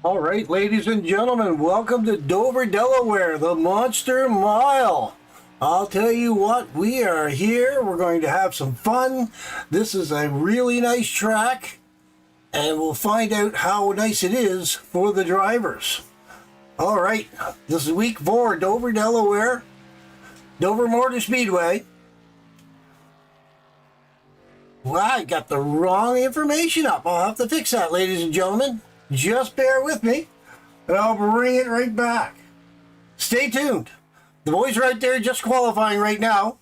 All right, ladies and gentlemen, welcome to Dover, Delaware, the Monster Mile. I'll tell you what, we are here. We're going to have some fun. This is a really nice track, and we'll find out how nice it is for the drivers. All right, this is week 4, Dover, Delaware, Dover Motor Speedway. Well, I got the wrong information up. I'll have to fix that, ladies and gentlemen. Just bear with me, and I'll bring it right back. Stay tuned. The boys right there just qualifying right now,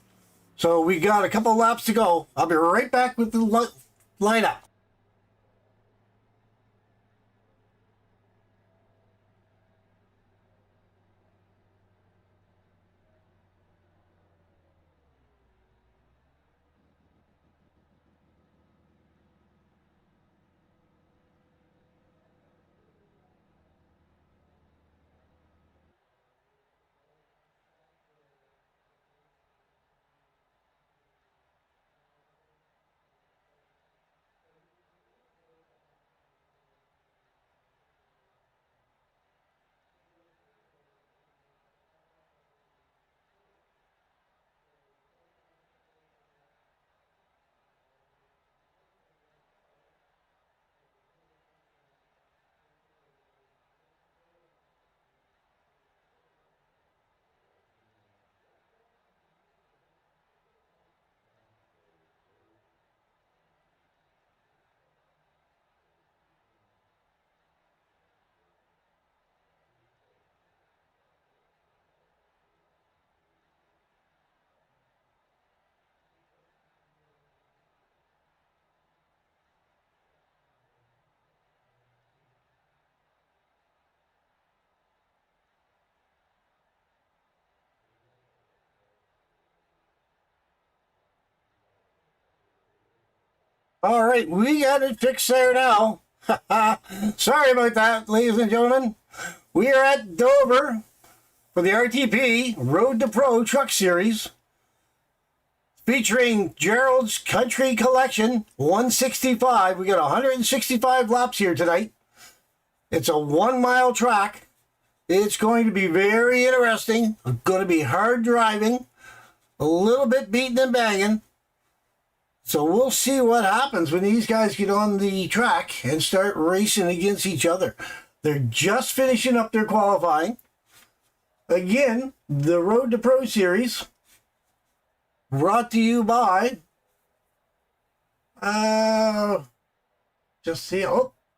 so we got a couple laps to go. I'll be right back with the lineup. All right, we got it fixed there now. Sorry about that, ladies and gentlemen. We are at Dover for the RTP Road to Pro Truck Series, featuring Gerald's Country Collection 165. We got 165 laps here tonight. It's a 1-mile track. It's going to be very interesting. It's going to be hard driving, a little bit beating and banging. So we'll see what happens when these guys get on the track and start racing against each other. They're just finishing up their qualifying. Again, the Road to Pro Series, brought to you by, wrong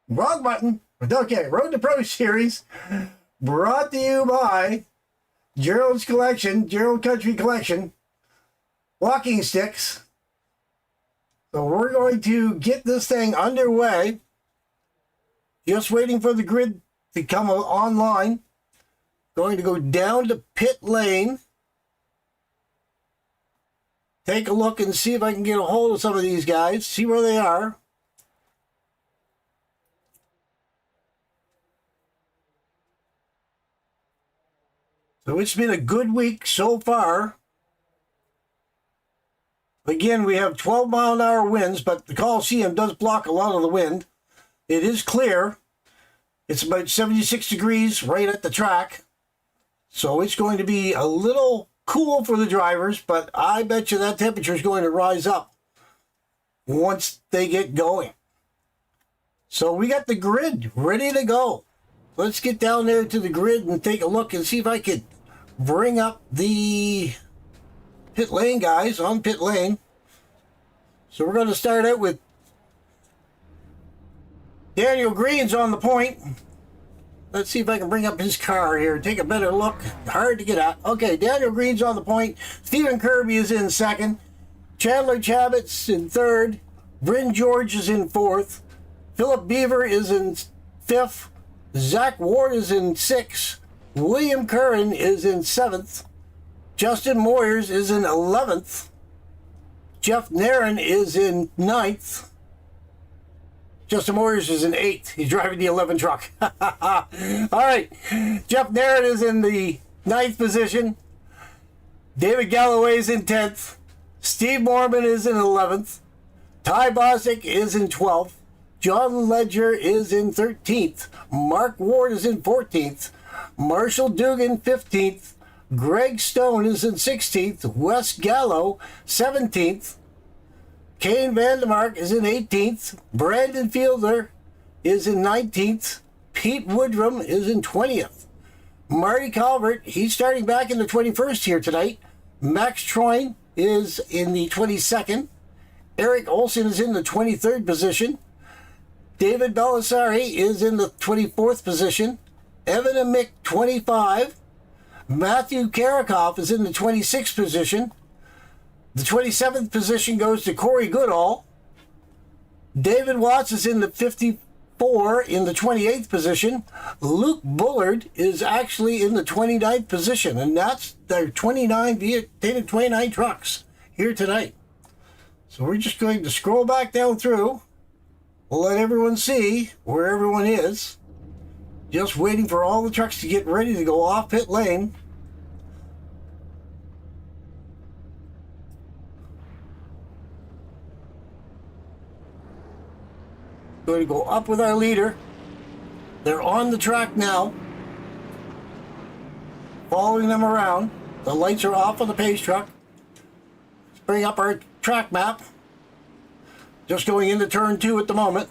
button. Okay, Road to Pro Series, brought to you by Gerald's Collection, Gerald Country Collection, walking sticks. So we're going to get this thing underway. Just waiting for the grid to come online. Going to go down to pit lane. Take a look and see if I can get a hold of some of these guys. See where they are. So it's been a good week so far. Again, we have 12-mile-an-hour winds, but the Coliseum does block a lot of the wind. It is clear. It's about 76 degrees right at the track. So it's going to be a little cool for the drivers, but I bet you that temperature is going to rise up once they get going. So we got the grid ready to go. Let's get down there to the grid and take a look and see if I could bring up the pit lane guys on pit lane. So we're going to start out with Daniel Green's on the point. Let's see if I can bring up his car here. Take a better look. Hard to get at. Okay, Daniel Green's on the point. Stephen Kirby is in second. Chandler Chabot's in third. Bryn George is in fourth. Philip Beaver is in fifth. Zach Ward is in sixth. William Curran is in seventh. Justin Moyers is in 11th. Jeff Nairn is in 9th. Justin Moyers is in 8th. He's driving the 11 truck. All right. Jeff Nairn is in the 9th position. David Galloway is in 10th. Steve Mormon is in 11th. Ty Bostic is in 12th. John Ledger is in 13th. Mark Ward is in 14th. Marshall Dugan 15th. Greg Stone is in 16th. Wes Gallo 17th. Kane Vandermark is in 18th. Brandon Fielder is in 19th. Pete Woodrum is in 20th. Marty Calvert, he's starting back in the 21st here tonight. Max Troin is in the 22nd. Eric Olson is in the 23rd position. David Belisari is in the 24th position. Evan and Mick, 25. Matthew Karakoff is in the 26th position. The 27th position goes to Corey Goodall. David Watts is in the 54 in the 28th position. Luke Bullard is actually in the 29th position, and that's their 29 trucks here tonight. So we're just going to scroll back down through. We'll let everyone see where everyone is. Just waiting for all the trucks to get ready to go off pit lane. Going to go up with our leader. They're on the track now. Following them around. The lights are off on the pace truck. Let's bring up our track map. Just going into turn 2 at the moment.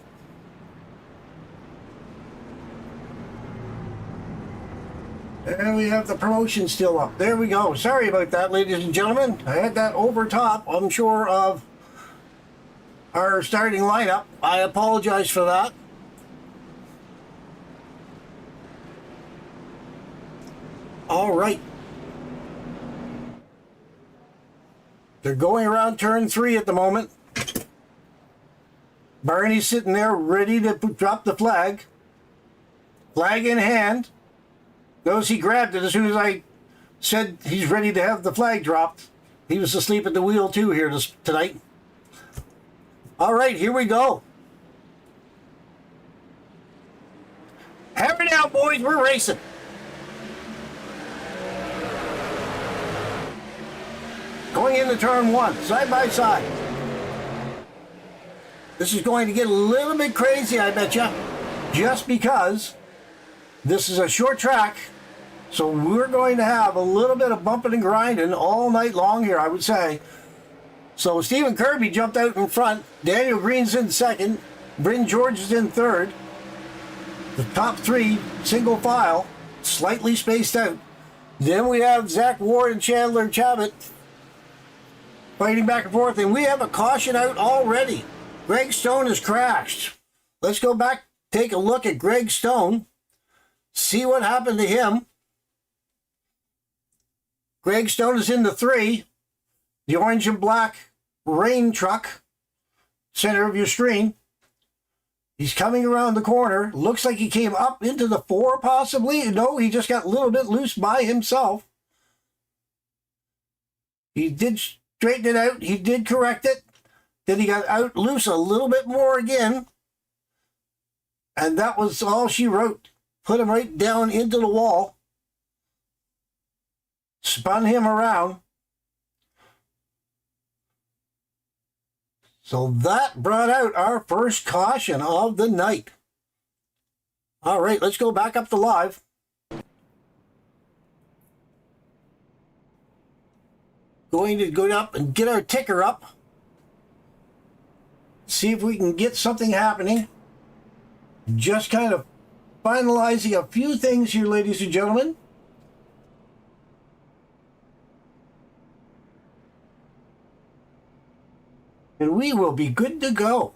And we have the promotion still up. There we go. Sorry about that, ladies and gentlemen. I had that over top, I'm sure, of our starting lineup. I apologize for that. All right. They're going around turn 3 at the moment. Barney's sitting there ready to drop the flag. Flag in hand. Notice he grabbed it as soon as I said he's ready to have the flag dropped. He was asleep at the wheel too here tonight. All right, here we go. Hammer down, boys. We're racing. Going into turn 1, side by side. This is going to get a little bit crazy, I bet you, just because this is a short track. So we're going to have a little bit of bumping and grinding all night long here, I would say. So Stephen Kirby jumped out in front. Daniel Green's in second. Bryn George is in third. The top 3, single file, slightly spaced out. Then we have Zach Ward and Chandler Chabot fighting back and forth. And we have a caution out already. Greg Stone has crashed. Let's go back, take a look at Greg Stone. See what happened to him. Greg Stone is in the 3. The orange and black rain truck. Center of your screen. He's coming around the corner. Looks like he came up into the 4 possibly. No, he just got a little bit loose by himself. He did straighten it out. He did correct it. Then he got out loose a little bit more again. And that was all she wrote. Put him right down into the wall. Spun him around. So that brought out our first caution of the night. All right, let's go back up to live. Going to go up and get our ticker up. See if we can get something happening. Just kind of finalizing a few things here, ladies and gentlemen. And we will be good to go.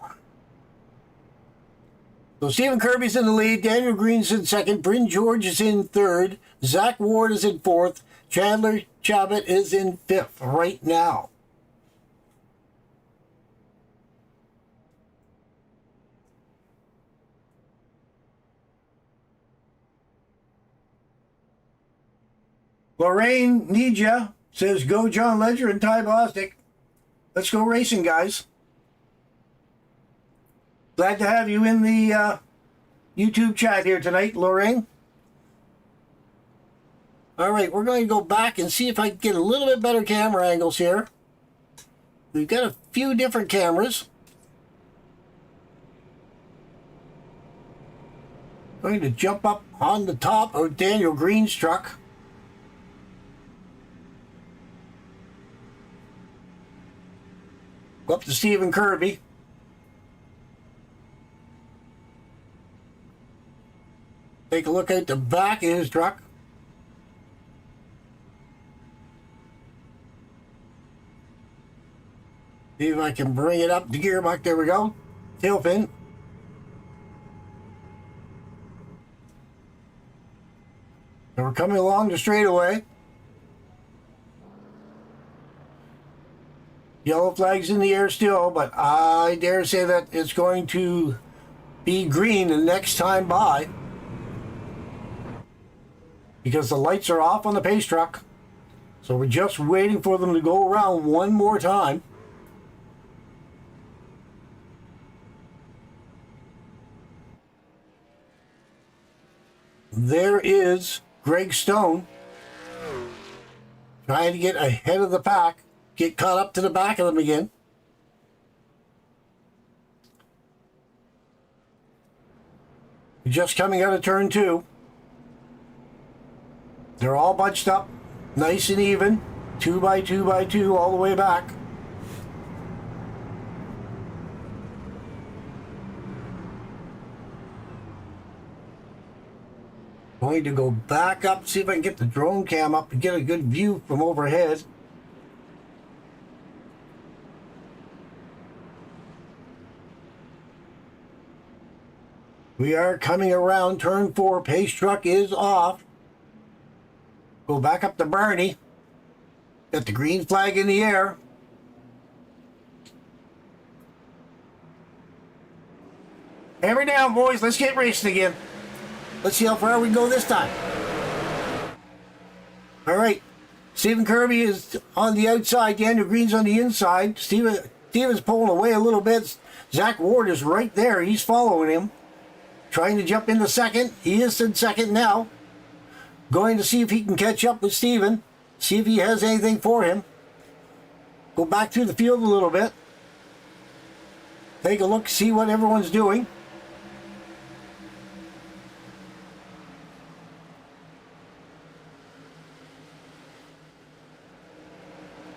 So Stephen Kirby's in the lead. Daniel Green's in second. Bryn George is in third. Zach Ward is in fourth. Chandler Chabot is in fifth right now. Lorraine Nija says, go John Ledger and Ty Bostic. Let's go racing, guys. Glad to have you in the YouTube chat here tonight, Lorraine. All right, we're going to go back and see if I can get a little bit better camera angles here. We've got a few different cameras. Going to jump up on the top of Daniel Green's truck. Go up to Stephen Kirby. Take a look at the back of his truck. See if I can bring it up the gearbox. There we go. Tail fin. And we're coming along the straightaway. Yellow flag's in the air still, but I dare say that it's going to be green the next time by, because the lights are off on the pace truck. So we're just waiting for them to go around one more time. There is Greg Stone trying to get ahead of the pack, get caught up to the back of them again. Just coming out of turn 2. They're all bunched up, nice and even, 2 by 2 by 2 all the way back. Going to go back up, see if I can get the drone cam up and get a good view from overhead. We are coming around turn 4. Pace truck is off. Go back up to Barney. Got the green flag in the air. Hammer down, boys. Let's get racing again. Let's see how far we can go this time. All right. Stephen Kirby is on the outside. Daniel Green's on the inside. Steven's pulling away a little bit. Zach Ward is right there. He's following him. Trying to jump into second. He is in second now. Going to see if he can catch up with Steven. See if he has anything for him. Go back through the field a little bit. Take a look, see what everyone's doing.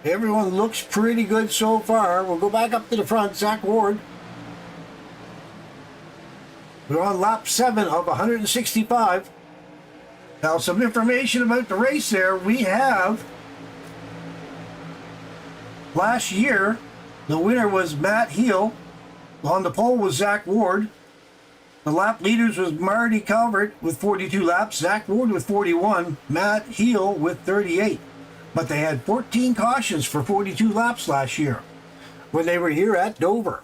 Everyone looks pretty good so far. We'll go back up to the front. Zach Ward. We're on lap 7 of 165. Now, some information about the race there. We have, last year, the winner was Matt Heel. On the pole was Zach Ward. The lap leaders was Marty Calvert with 42 laps, Zach Ward with 41, Matt Heel with 38. But they had 14 cautions for 42 laps last year when they were here at Dover.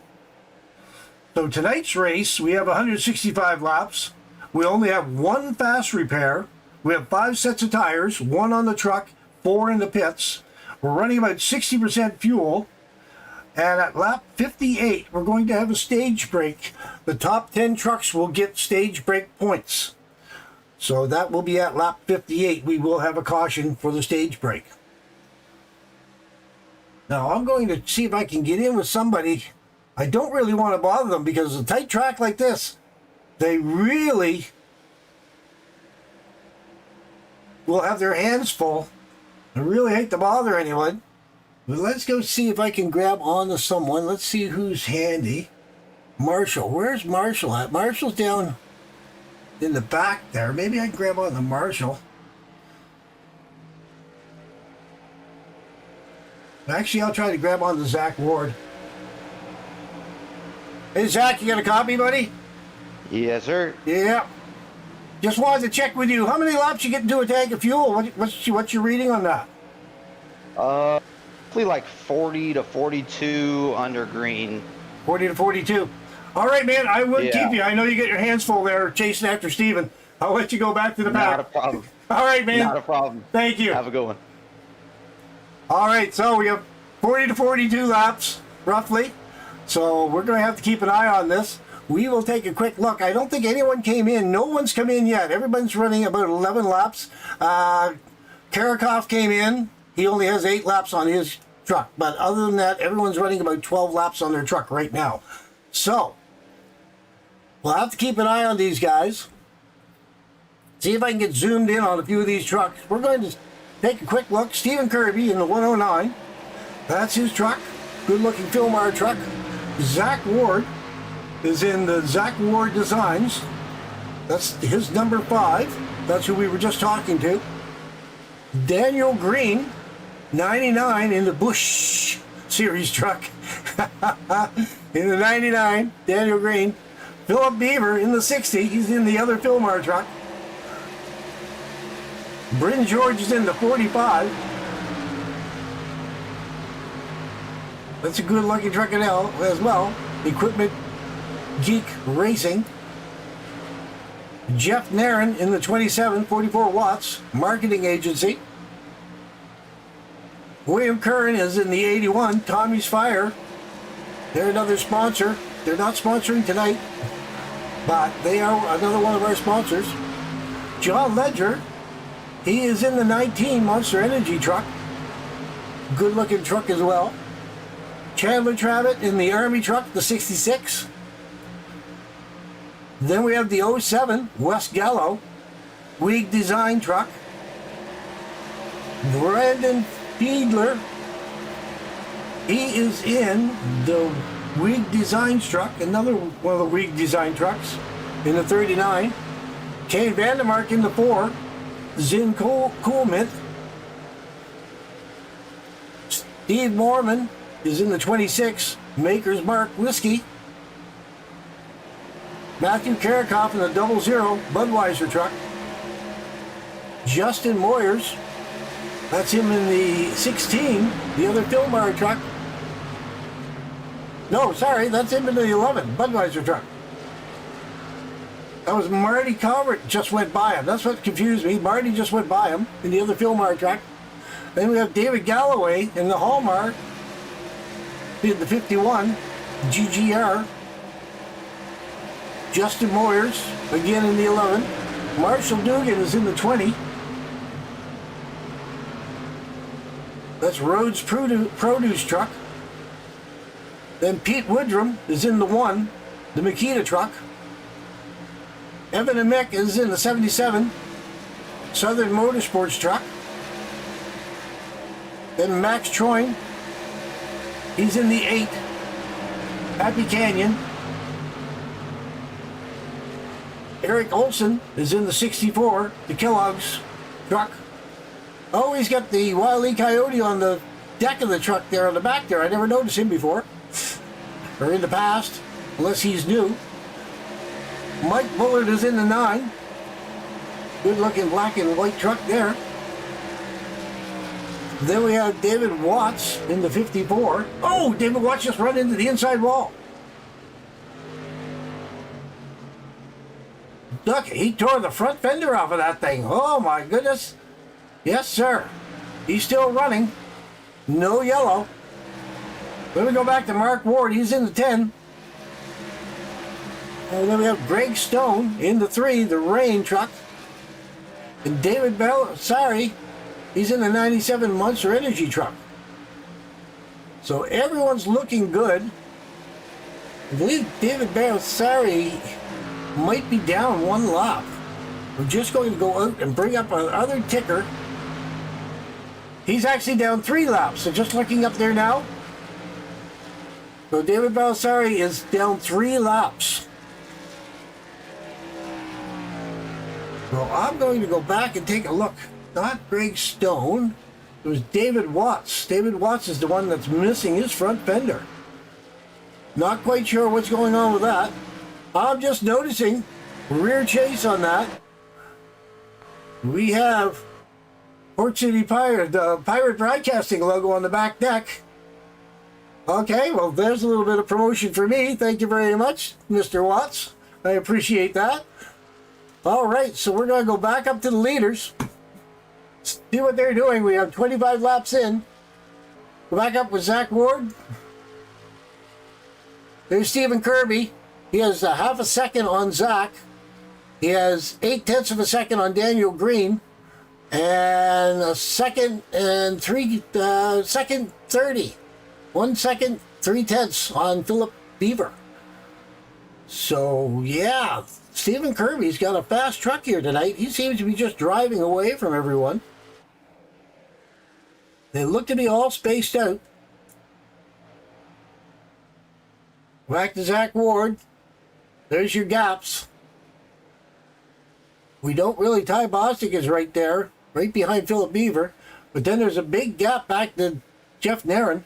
So tonight's race, we have 165 laps. We only have one fast repair. We have 5 sets of tires, 1 on the truck, 4 in the pits. We're running about 60% fuel. And at lap 58, we're going to have a stage break. The top 10 trucks will get stage break points. So that will be at lap 58. We will have a caution for the stage break. Now, I'm going to see if I can get in with somebody. I don't really want to bother them because a tight track like this, they really will have their hands full. I really hate to bother anyone. But let's go see if I can grab onto someone. Let's see who's handy. Marshall. Where's Marshall at? Marshall's down in the back there. Maybe I can grab onto Marshall. Actually, I'll try to grab onto Zach Ward. Hey, Zach, you got a copy, buddy? Yes, sir. Yeah. Just wanted to check with you. How many laps you get into a tank of fuel? What's your reading on that? Probably like 40 to 42 under green. 40 to 42. All right, man, I would keep you. I know you get your hands full there chasing after Steven. I'll let you go back to the back. Not a problem. All right, man. Not a problem. Thank you. Have a good one. All right, so we have 40 to 42 laps, roughly. So we're going to have to keep an eye on this. We will take a quick look. I don't think anyone came in. No one's come in yet. Everyone's running about 11 laps. Karakov came in. He only has 8 laps on his truck. But other than that, everyone's running about 12 laps on their truck right now. So we'll have to keep an eye on these guys. See if I can get zoomed in on a few of these trucks. We're going to take a quick look. Stephen Kirby in the 109. That's his truck. Good looking Philmar truck. Zach Ward is in the Zach Ward Designs. That's his number 5. That's who we were just talking to. Daniel Green, 99 in the Bush Series truck. In the 99, Daniel Green. Philip Beaver in the 60. He's in the other Philmar truck. Bryn George is in the 45. That's a good looking truck as well. Equipment Geek Racing. Jeff Nairn in the 27, 44 watts, marketing agency. William Curran is in the 81, Tommy's Fire. They're another sponsor. They're not sponsoring tonight, but they are another one of our sponsors. John Ledger, he is in the 19 Monster Energy truck. Good looking truck as well. Chandler Travitt in the Army truck, the 66. Then we have the 07 West Gallo Weeg Design truck. Brandon Fiedler, he is in the Weeg Design truck, another one of the Weeg Design trucks, in the 39. Kane Vandermark in the 4. Zin Coolmint. Steve Mormon is in the 26, Maker's Mark Whiskey. Matthew Karakoff in the 00 Budweiser truck. Justin Moyers, that's him in the 16, the other Philmar truck. No, sorry, that's him in the 11 Budweiser truck. That was Marty Calvert just went by him. That's what confused me. Marty just went by him in the other Philmar truck. Then we have David Galloway in the Hallmark, in the 51 GGR. Justin Moyers, again in the 11. Marshall Dugan is in the 20. That's Rhodes Produce truck. Then Pete Woodrum is in the 1, the Makita truck. Evan and Mick is in the 77, Southern Motorsports truck. Then Max Troin, he's in the 8, Happy Canyon. Eric Olson is in the 64, the Kellogg's truck. Oh, he's got the Wile E. Coyote on the deck of the truck there on the back there. I never noticed him before, or in the past, unless he's new. Mike Bullard is in the 9. Good looking black and white truck there. Then we have David Watts in the 54. Oh, David Watts just run into the inside wall. Look, he tore the front fender off of that thing. Oh my goodness. Yes, sir. He's still running. No yellow. Then we go back to Mark Ward. He's in the 10. And then we have Greg Stone in the 3, the Rain truck. And David Sorry, he's in the 97 Monster Energy truck. So everyone's looking good. I believe David Sorry might be down 1 lap. We're just going to go out and bring up another ticker. He's actually down 3 laps. So just looking up there now. So David Balsari is down 3 laps. So I'm going to go back and take a look. Not Greg Stone. It was David Watts. David Watts is the one that's missing his front fender. Not quite sure what's going on with that. I'm just noticing rear chase on that. We have Port City Pirate, the Pirate Broadcasting logo on the back deck. Okay, well, there's a little bit of promotion for me. Thank you very much, Mr. Watts. I appreciate that. All right, so we're going to go back up to the leaders. See what they're doing. We have 25 laps in. Go back up with Zach Ward. There's Stephen Kirby. He has a half a second on Zach. He has 8/10 of a second on Daniel Green. And a second and second 30. 1 second, 3/10 on Philip Beaver. So, yeah, Stephen Kirby's got a fast truck here tonight. He seems to be just driving away from everyone. They look to be all spaced out. Back to Zach Ward. There's your gaps. We don't really... Ty Bostic is right there, right behind Philip Beaver. But then there's a big gap back to Jeff Nairn.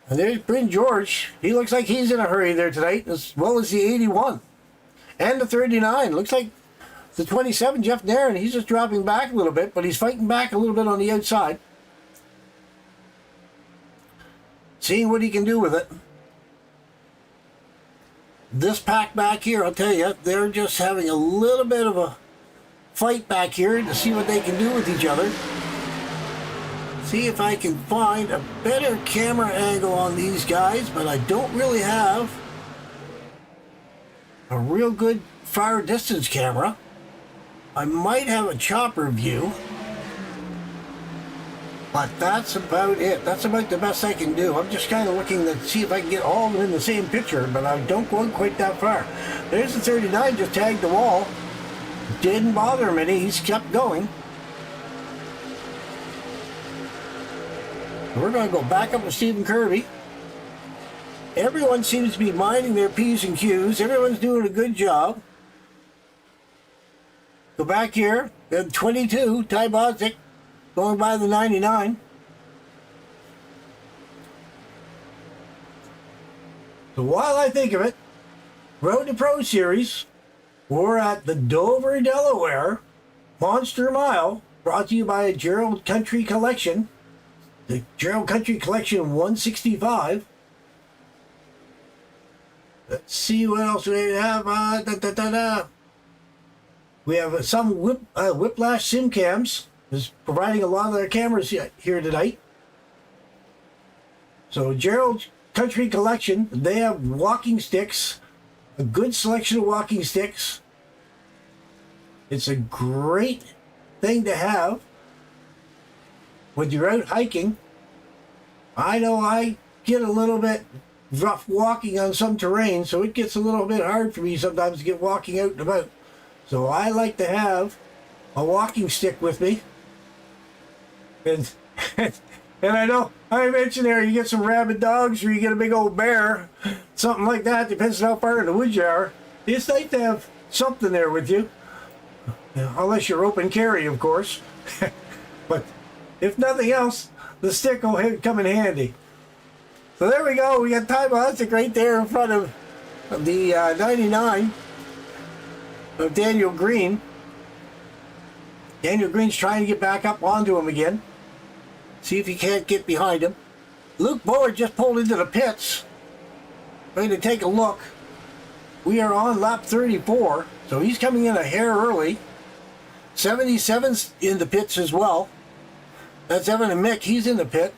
And there's Bryn George. He looks like he's in a hurry there tonight, as well as the 81. And the 39. Looks like the 27, Jeff Nairn, he's just dropping back a little bit, but he's fighting back a little bit on the outside. Seeing what he can do with it. This pack back here, I'll tell you, they're just having a little bit of a fight back here to see what they can do with each other. See if I can find a better camera angle on these guys, but I don't really have a real good far distance camera. I might have a chopper view, but that's about it. That's about the best I can do. I'm just kind of looking to see if I can get all of them in the same picture, but I don't go quite that far. There's the 39, just tagged the wall. Didn't bother him any, he's kept going. We're going to go back up with Stephen Kirby. Everyone seems to be minding their P's and Q's. Everyone's doing a good job. Go back here. Then 22, Ty Bostic, going by the 99. So while I think of it, Road to Pro Series, we're at the Dover, Delaware Monster Mile, brought to you by Gerald Country Collection. The Gerald Country Collection 165. Let's see what else we have. We have some Whiplash Sim Cams is providing a lot of their cameras here tonight. So Gerald Country Collection, they have walking sticks, a good selection of walking sticks. It's a great thing to have when you're out hiking. I know I get a little bit rough walking on some terrain, so it gets a little bit hard for me sometimes to get walking out and about. So I like to have a walking stick with me. And I know I mentioned there, you get some rabid dogs or you get a big old bear, something like that, depends on how far in the woods you are. It's nice to have something there with you. Unless you're open carry, of course. But if nothing else, the stick will come in handy. So there we go. We got Ty Bostic right there in front of the 99 of Daniel Green. Daniel Green's trying to get back up onto him again. See if he can't get behind him. Luke Board just pulled into the pits. Going to take a look. We are on lap 34, so he's coming in a hair early. 77's in the pits as well. That's Evan and Mick. He's in the pit.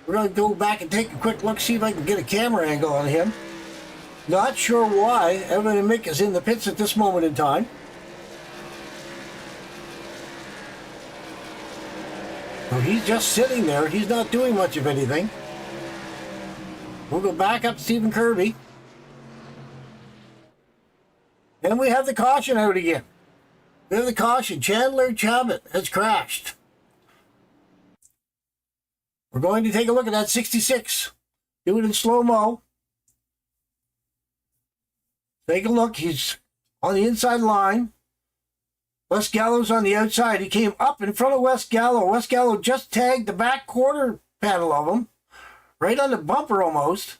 We're going to go back and take a quick look, see if I can get a camera angle on him. Not sure why Evan and Mick is in the pits at this moment in time. So he's just sitting there. He's not doing much of anything. We'll go back up to Stephen Kirby. And we have the caution out again. We have the caution. Chandler Chabot has crashed. We're going to take a look at that 66. Do it in slow-mo. Take a look. He's on the inside line. Wes Gallo's on the outside. He came up in front of Wes Gallo. Wes Gallo just tagged the back quarter panel of him. Right on the bumper almost.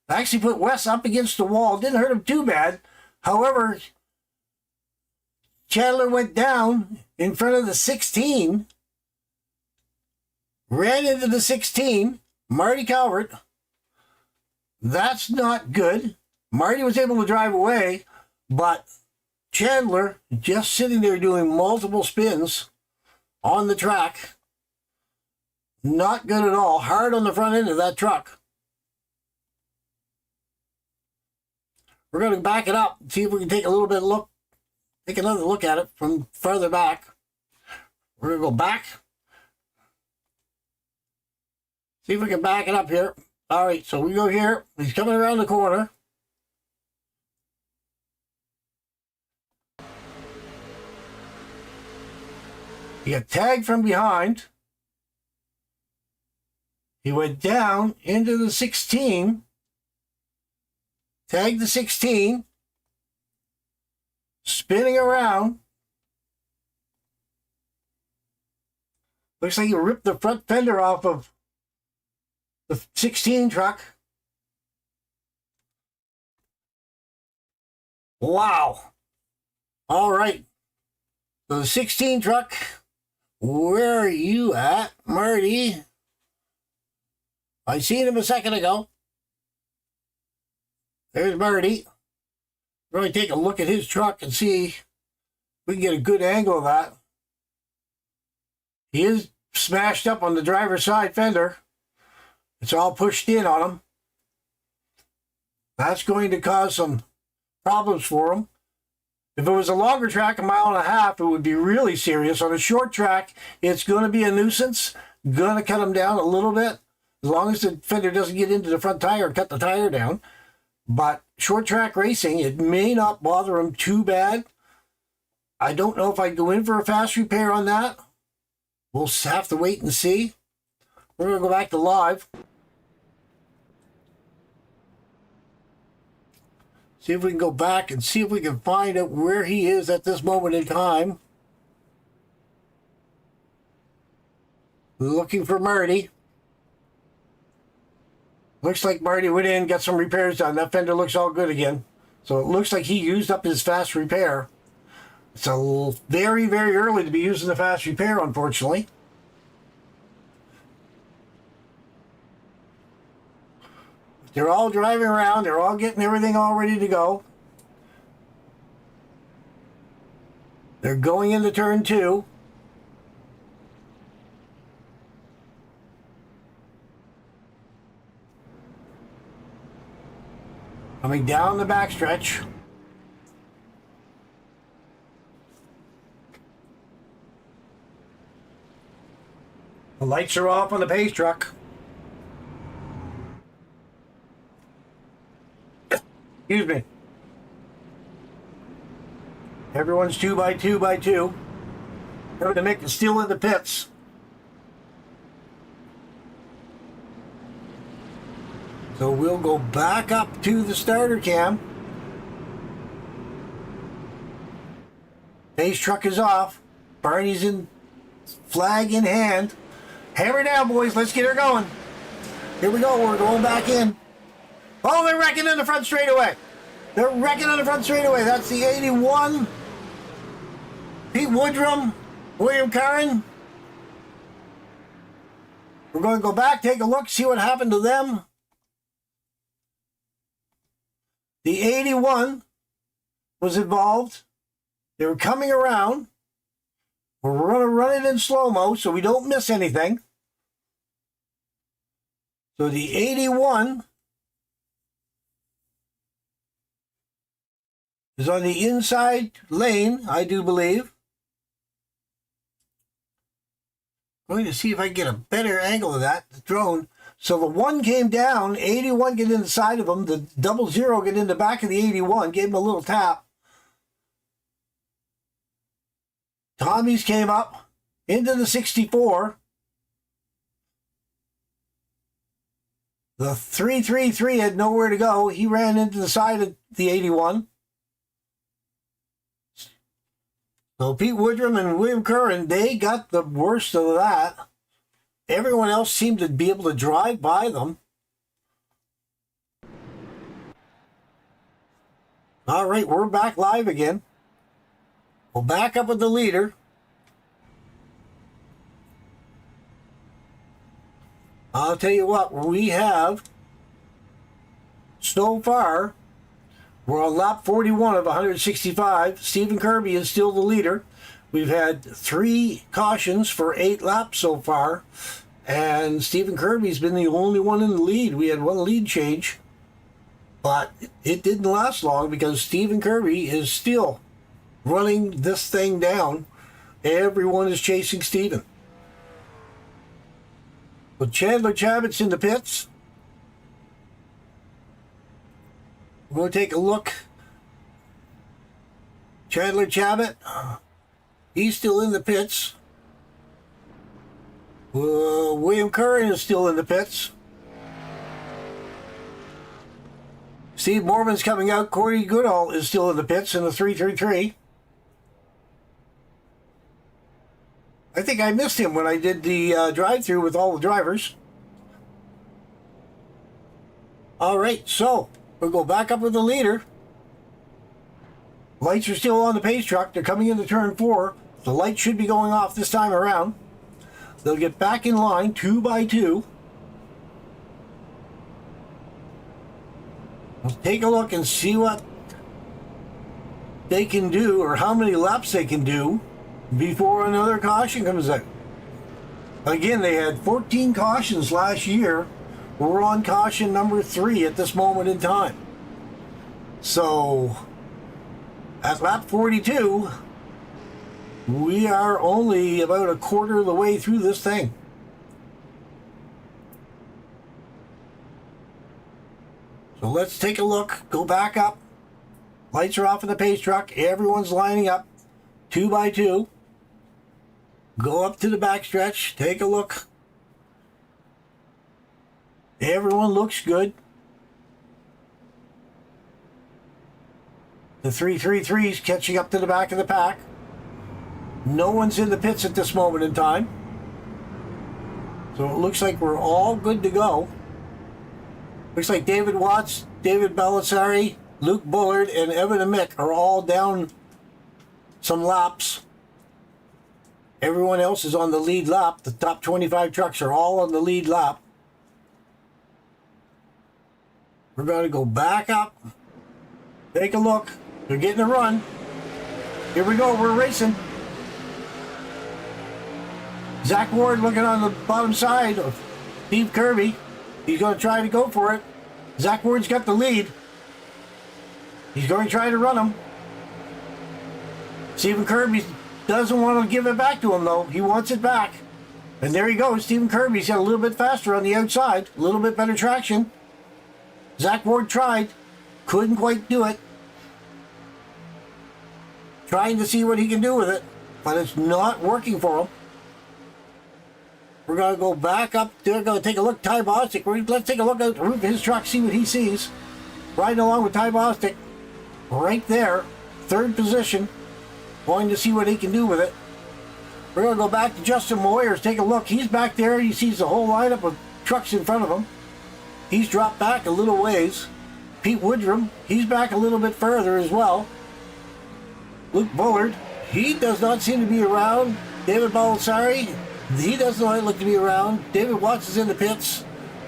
Actually put Wes up against the wall. Didn't hurt him too bad. However, Chandler went down in front of the 16. Ran into the 16. Marty Calvert. That's not good. Marty was able to drive away, but Chandler just sitting there doing multiple spins on the track. Not good at all. Hard on the front end of that truck. We're going to back it up and see if we can take a little bit of look. Take another look at it from farther back. We're going to go back. See if we can back it up here. All right, so we go here. He's coming around the corner. He got tagged from behind. He went down into the 16. Tagged the 16. Spinning around. Looks like he ripped the front fender off of the 16 truck. Wow. All right. So the 16 truck, where are you at, Marty? I seen him a second ago. There's Marty. We're going to take a look at his truck and see if we can get a good angle of that. He is smashed up on the driver's side fender. It's all pushed in on him. That's going to cause some problems for him. If it was a longer track, 1.5 miles, it would be really serious. On a short track, it's going to be a nuisance. Going to cut him down a little bit, as long as the fender doesn't get into the front tire and cut the tire down. But short track racing, it may not bother him too bad. I don't know if I'd go in for a fast repair on that. We'll have to wait and see. We're going to go back to live. See if we can go back and see if we can find out where he is at this moment in time. Looking for Marty. Looks like Marty went in, got some repairs done. That fender looks all good again. So it looks like he used up his fast repair. It's a very, very early to be using the fast repair, unfortunately. They're all driving around. They're all getting everything all ready to go. They're going into turn 2. Coming down the backstretch. The lights are off on the pace truck. Excuse me. Everyone's 2 by 2 by 2. Going to make it still in the pits. So we'll go back up to the starter cam. Pace truck is off. Barney's in flag in hand. Hammer down, boys. Let's get her going. Here we go. We're going back in. Oh, they're wrecking in the front straightaway. They're wrecking in the front straightaway. That's the 81. Pete Woodrum, William Curran. We're going to go back, take a look, see what happened to them. The 81 was involved. They were coming around. We're going to run it in slow-mo so we don't miss anything. So the 81 is on the inside lane, I do believe. I'm going to see if I can get a better angle of that, the drone. So the 1 came down, 81 get in the side of him, the 00 get in the back of the 81, gave him a little tap. Tommy's came up into the 64. The 333 had nowhere to go. He ran into the side of the 81. So Pete Woodrum and William Curran, they got the worst of that. Everyone else seemed to be able to drive by them. All right, we're back live again. We'll back up with the leader. I'll tell you what, we have, so far, we're on lap 41 of 165. Stephen Kirby is still the leader. We've had 3 cautions for 8 laps so far, and Stephen Kirby's been the only one in the lead. We had 1 lead change, but it didn't last long because Stephen Kirby is still running this thing down. Everyone is chasing Stephen. But Chandler Chabot's in the pits. We're going to take a look. Chandler Chabot, he's still in the pits. William Curran is still in the pits. Steve Morman's coming out. Corey Goodall is still in the pits in the 333. I think I missed him when I did the drive-through with all the drivers. All right, so we'll go back up with the leader. Lights are still on the pace truck. They're coming into turn 4. The light should be going off this time around. They'll get back in line 2 by 2. We'll take a look and see what they can do, or how many laps they can do before another caution comes out. Again, they had 14 cautions last year. We're on caution number 3 at this moment in time. So at lap 42, we are only about a quarter of the way through this thing. So let's take a look. Go back up. Lights are off in the pace truck. Everyone's lining up 2 by 2. Go up to the backstretch. Take a look. Everyone looks good. The 333's catching up to the back of the pack. No one's in the pits at this moment in time. So it looks like we're all good to go. Looks like David Watts, David Belisario, Luke Bullard, and Evan and Mick are all down some laps. Everyone else is on the lead lap. The top 25 trucks are all on the lead lap. We're going to go back up. Take a look. They're getting a run. Here we go. We're racing. Zach Ward looking on the bottom side of Steve Kirby. He's going to try to go for it. Zach Ward's got the lead. He's going to try to run him. Stephen Kirby doesn't want to give it back to him, though. He wants it back. And there he goes. Stephen Kirby's got a little bit faster on the outside. A little bit better traction. Zach Ward tried. Couldn't quite do it. Trying to see what he can do with it. But it's not working for him. We're going to go back up. They're going to take a look. Ty Bostic. Let's take a look out the roof of his truck, see what he sees. Riding along with Ty Bostic. Right there. Third position. Going to see what he can do with it. We're going to go back to Justin Moyers. Take a look. He's back there. He sees the whole lineup of trucks in front of him. He's dropped back a little ways. Pete Woodrum. He's back a little bit further as well. Luke Bullard. He does not seem to be around. David Belisario. He does not look to be around. David Watts is in the pits.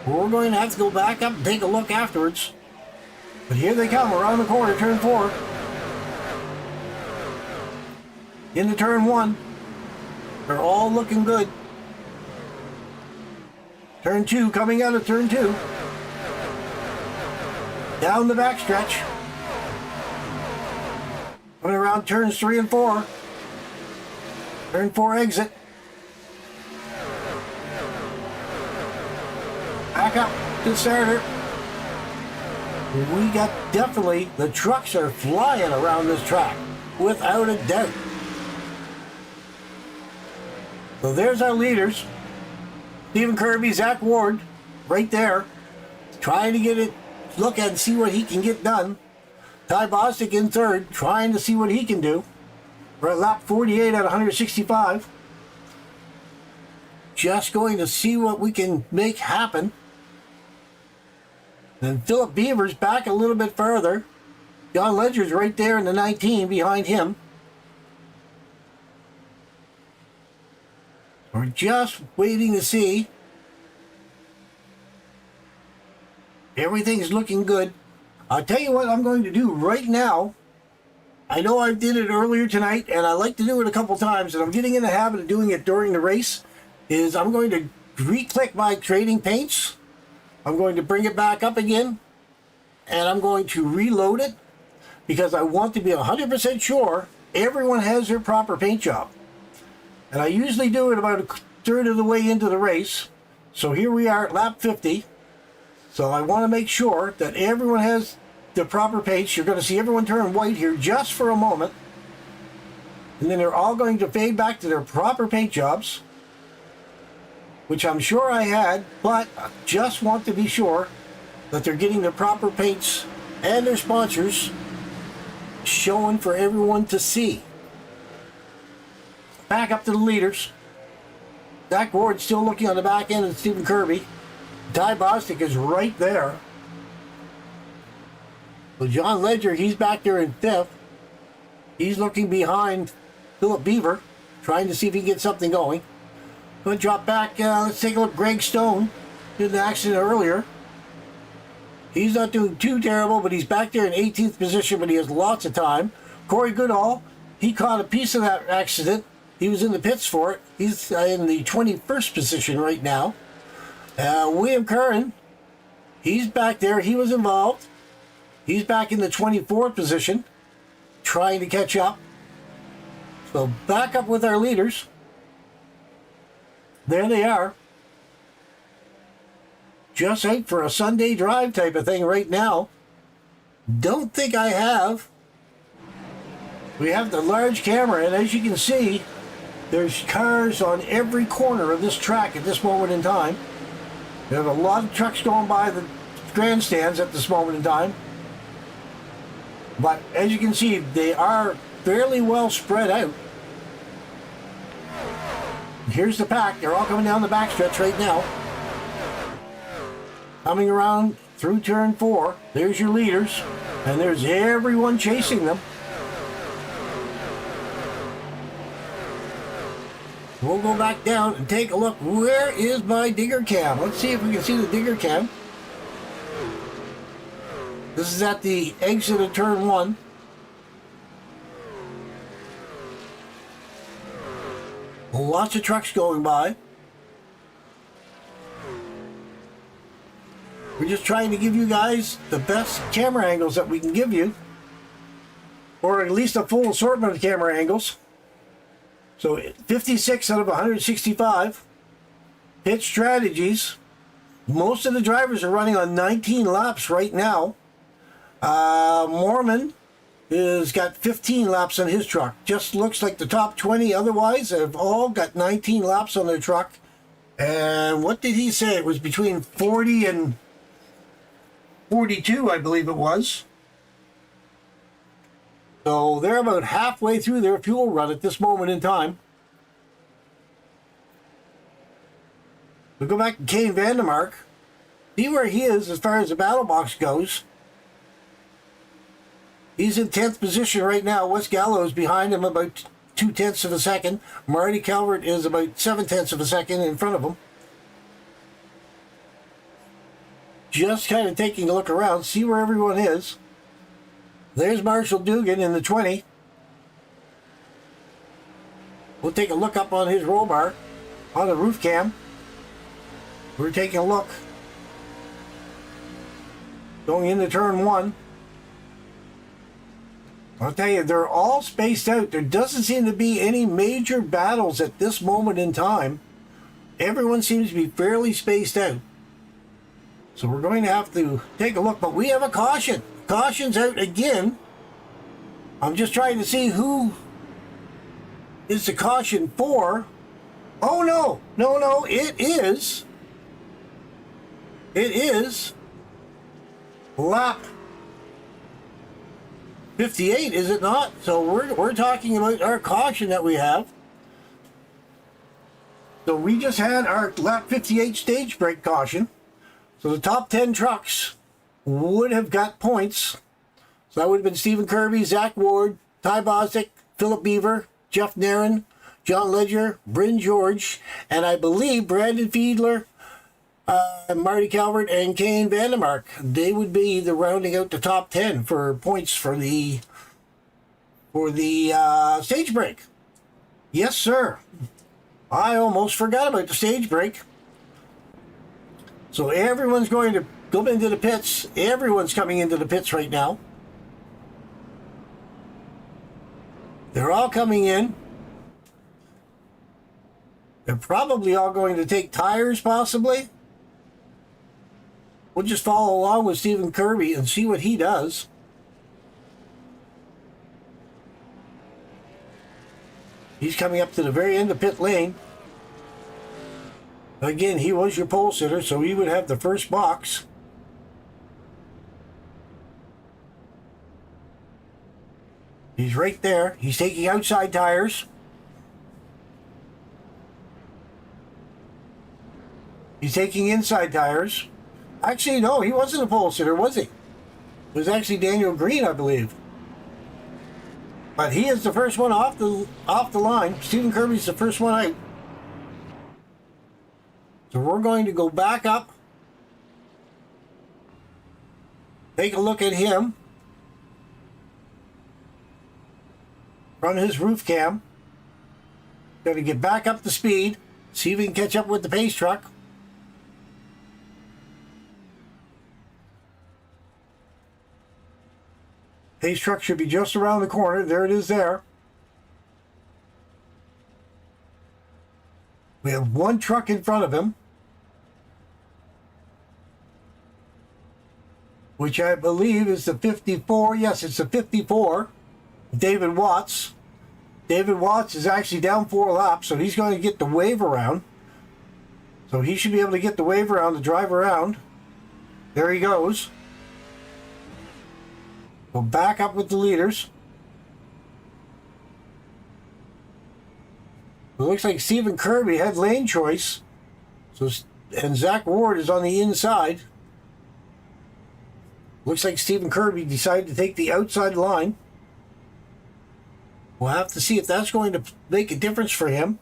We're going to have to go back up and take a look afterwards. But here they come around the corner, turn 4. Into turn 1. They're all looking good. Turn 2, coming out of turn 2. Down the backstretch. Coming around turns 3 and 4. Turn 4 exit. Back up to the starter. We got definitely, the trucks are flying around this track, without a doubt. So there's our leaders. Stephen Kirby, Zach Ward, right there, trying to get it, look at and see what he can get done. Ty Bostic in third, trying to see what he can do. We're at lap 48 at 165. Just going to see what we can make happen. Then Philip Beaver's back a little bit further. John Ledger's right there in the 19 behind him. We're just waiting to see. Everything's looking good. I'll tell you what I'm going to do right now. I know I did it earlier tonight, and I like to do it a couple times, and I'm getting in the habit of doing it during the race, is I'm going to re-click my trading paints. I'm going to bring it back up again, and I'm going to reload it, because I want to be 100% sure everyone has their proper paint job. And I usually do it about a third of the way into the race. So here we are at lap 50. So I want to make sure that everyone has the proper paints. You're going to see everyone turn white here just for a moment. And then they're all going to fade back to their proper paint jobs. which I'm sure I had, but I just want to be sure that they're getting the proper paints and their sponsors showing for everyone to see. Back up to the leaders. Zach Ward still looking on the back end of Stephen Kirby. Ty Bostic is right there. So John Ledger, he's back there in 5th. He's looking behind Philip Beaver, trying to see if he can get something going. Going to drop back. Let's take a look. Greg Stone did an accident earlier. He's not doing too terrible, but he's back there in 18th position, but he has lots of time. Corey Goodall, he caught a piece of that accident. He was in the pits for it. He's in the 21st position right now. William Curran, he's back there. He was involved. He's back in the 24th position, trying to catch up. So back up with our leaders. There they are. Just out for a Sunday drive type of thing right now. Don't think I have. We have the large camera, and as you can see, there's cars on every corner of this track at this moment in time. There are a lot of trucks going by the grandstands at this moment in time. But as you can see, they are fairly well spread out. Here's the pack. They're all coming down the backstretch right now. Coming around through turn 4. There's your leaders. And there's everyone chasing them. We'll go back down and take a look. Where is my digger cam? Let's see if we can see the digger cam. This is at the exit of turn 1. Lots of trucks going by. We're just trying to give you guys the best camera angles that we can give you. Or at least a full assortment of camera angles. So 56 out of 165. Pit strategies. Most of the drivers are running on 19 laps right now. Mormon has got 15 laps on his truck. Just looks like the top 20 otherwise have all got 19 laps on their truck. And what did he say? It was between 40 and 42, I believe it was. So they're about halfway through their fuel run at this moment in time. We'll go back to Kane Vandermark. See where he is as far as the battle box goes. He's in 10th position right now. Wes Gallo is behind him about 0.2 of a second. Marty Calvert is about 0.7 of a second in front of him. Just kind of taking a look around, see where everyone is. There's Marshall Dugan in the 20. We'll take a look up on his roll bar on the roof cam. We're taking a look. Going into turn 1. I'll tell you, they're all spaced out. There doesn't seem to be any major battles at this moment in time. Everyone seems to be fairly spaced out. So we're going to have to take a look. But we have a caution. Caution's out again. I'm just trying to see who is the caution for. Oh, no. No, it is. It is lap 58, is it not? So we're talking about our caution that we have. So we just had our lap 58 stage break caution. So the top 10 trucks would have got points. So that would have been Stephen Kirby, Zach Ward, Ty Bostic, Philip Beaver, Jeff Nairn, John Ledger, Bryn George, and I believe Brandon Fiedler, Marty Calvert, and Kane Vandermark. They would be the rounding out the top 10 for points for the stage break. Yes, sir. I almost forgot about the stage break. So everyone's going to go into the pits. Everyone's coming into the pits right now. They're all coming in. They're probably all going to take tires, possibly. We'll just follow along with Stephen Kirby and see what he does. He's coming up to the very end of pit lane. Again, he was your pole sitter, so he would have the first box. He's right there. He's taking outside tires. He's taking inside tires. Actually, no, he wasn't a pole sitter, was he? It was actually Daniel Green, I believe. But he is the first one off the line. Stephen Kirby's the first one out. So we're going to go back up. Take a look at him from his roof cam. Got to get back up to speed. See if we can catch up with the pace truck. Pace truck should be just around the corner. There it is there. We have one truck in front of him, which I believe is the 54. Yes, it's the 54. David Watts. David Watts is actually down 4 laps, so he's going to get the wave around. So he should be able to get the wave around to drive around. There he goes. We'll back up with the leaders. It looks like Stephen Kirby had lane choice. And Zach Ward is on the inside. Looks like Stephen Kirby decided to take the outside line. We'll have to see if that's going to make a difference for him.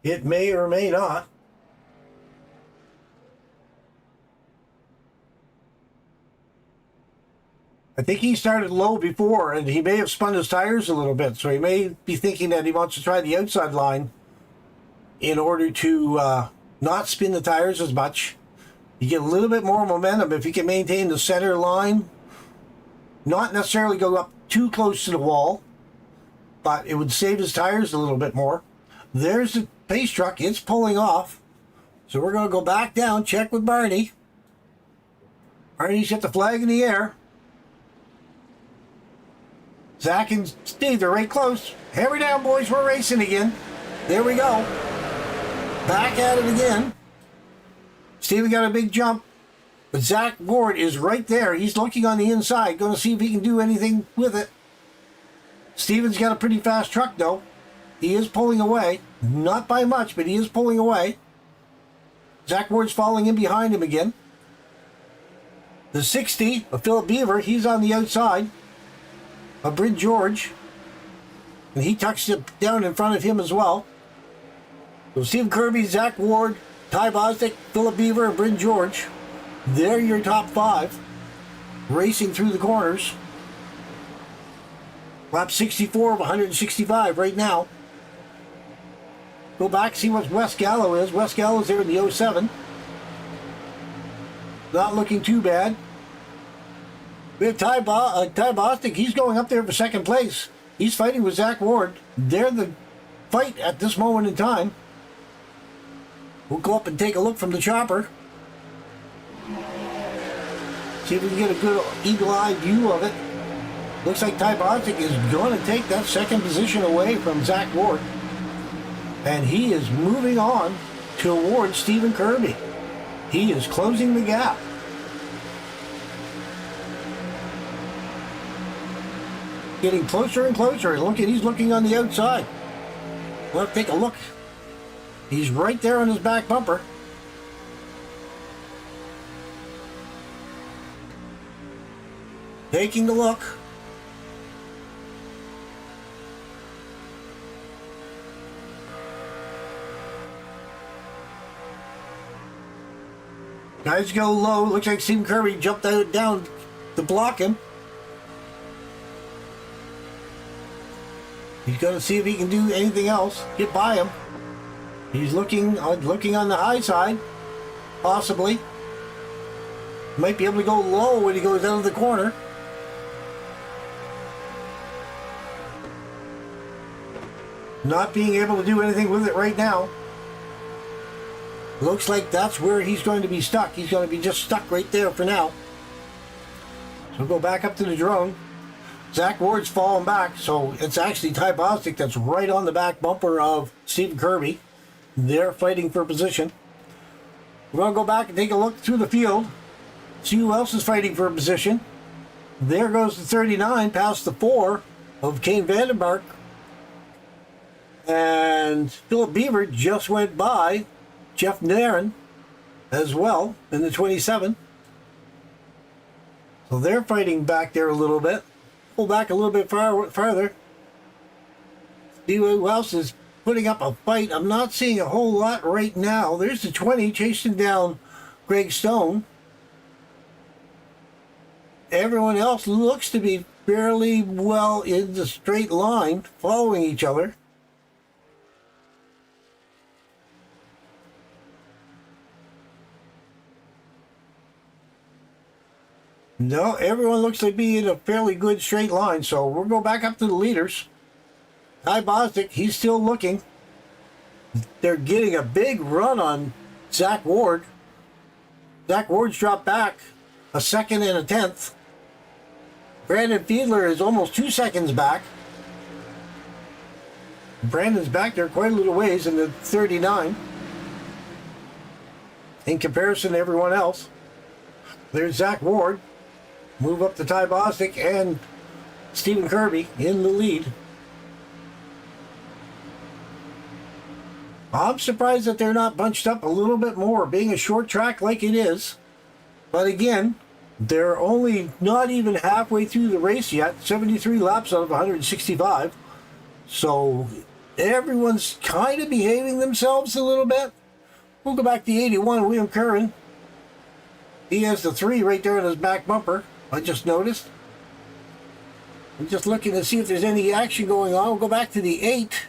It may or may not. I think he started low before, and he may have spun his tires a little bit, so he may be thinking that he wants to try the outside line in order to not spin the tires as much. You get a little bit more momentum if you can maintain the center line, not necessarily go up too close to the wall, but it would save his tires a little bit more. There's the pace truck. It's pulling off. So we're going to go back down, check with Barney. Barney's got the flag in the air. Zach and Steve, they're right close. Hammer down, boys. We're racing again. There we go. Back at it again. Steven got a big jump. But Zach Ward is right there. He's looking on the inside, going to see if he can do anything with it. Steven's got a pretty fast truck, though. He is pulling away. Not by much, but he is pulling away. Zach Ward's falling in behind him again. The 60 of Philip Beaver, he's on the outside of Bryn George, and he tucks it down in front of him as well. So Stephen Kirby, Zach Ward, Ty Bostic, Philip Beaver, and Bryn George, they're your top 5 racing through the corners. Lap 64 of 165 right now. Go back, see what Wes Gallo is. Wes Gallo's there in the 07. Not looking too bad. We have Ty Bostic. He's going up there for second place. He's fighting with Zach Ward. They're the fight at this moment in time. We'll go up and take a look from the chopper. See if we can get a good eagle-eye view of it. Looks like Ty Bostic is going to take that second position away from Zach Ward. And he is moving on towards Stephen Kirby. He is closing the gap. Getting closer and closer. He's looking on the outside. Let's take a look. He's right there on his back bumper. Taking a look. Guys go low. Looks like Stephen Kirby jumped down to block him. He's going to see if he can do anything else. Get by him. He's looking on the high side. Possibly. Might be able to go low when he goes out of the corner. Not being able to do anything with it right now. Looks like that's where he's going to be stuck. He's going to be just stuck right there for now. So go back up to the drone. Zach Ward's falling back, so it's actually Ty Bostic that's right on the back bumper of Stephen Kirby. They're fighting for position. We're going to go back and take a look through the field, see who else is fighting for position. There goes the 39 past the 4 of Kane Vandenberg. And Philip Beaver just went by Jeff Nairn as well in the 27. So they're fighting back there a little bit. Pull back a little bit farther. See who else is putting up a fight. I'm not seeing a whole lot right now. There's the 20 chasing down Greg Stone. Everyone else looks to be fairly well in the straight line, following each other. No, everyone looks to be in a fairly good straight line, so we'll go back up to the leaders. Ty Bostic, he's still looking. They're getting a big run on Zach Ward. Zach Ward's dropped back a second and a tenth. Brandon Fiedler is almost 2 seconds back. Brandon's back there quite a little ways in the 39 in comparison to everyone else. There's Zach Ward. Move up to Ty Bostic and Stephen Kirby in the lead. I'm surprised that they're not bunched up a little bit more, being a short track like it is. But again, they're only not even halfway through the race yet, 73 laps out of 165. So everyone's kind of behaving themselves a little bit. We'll go back to 81, William Curran. He has the 3 right there on his back bumper, I just noticed. I'm just looking to see if there's any action going on. We'll go back to the 8,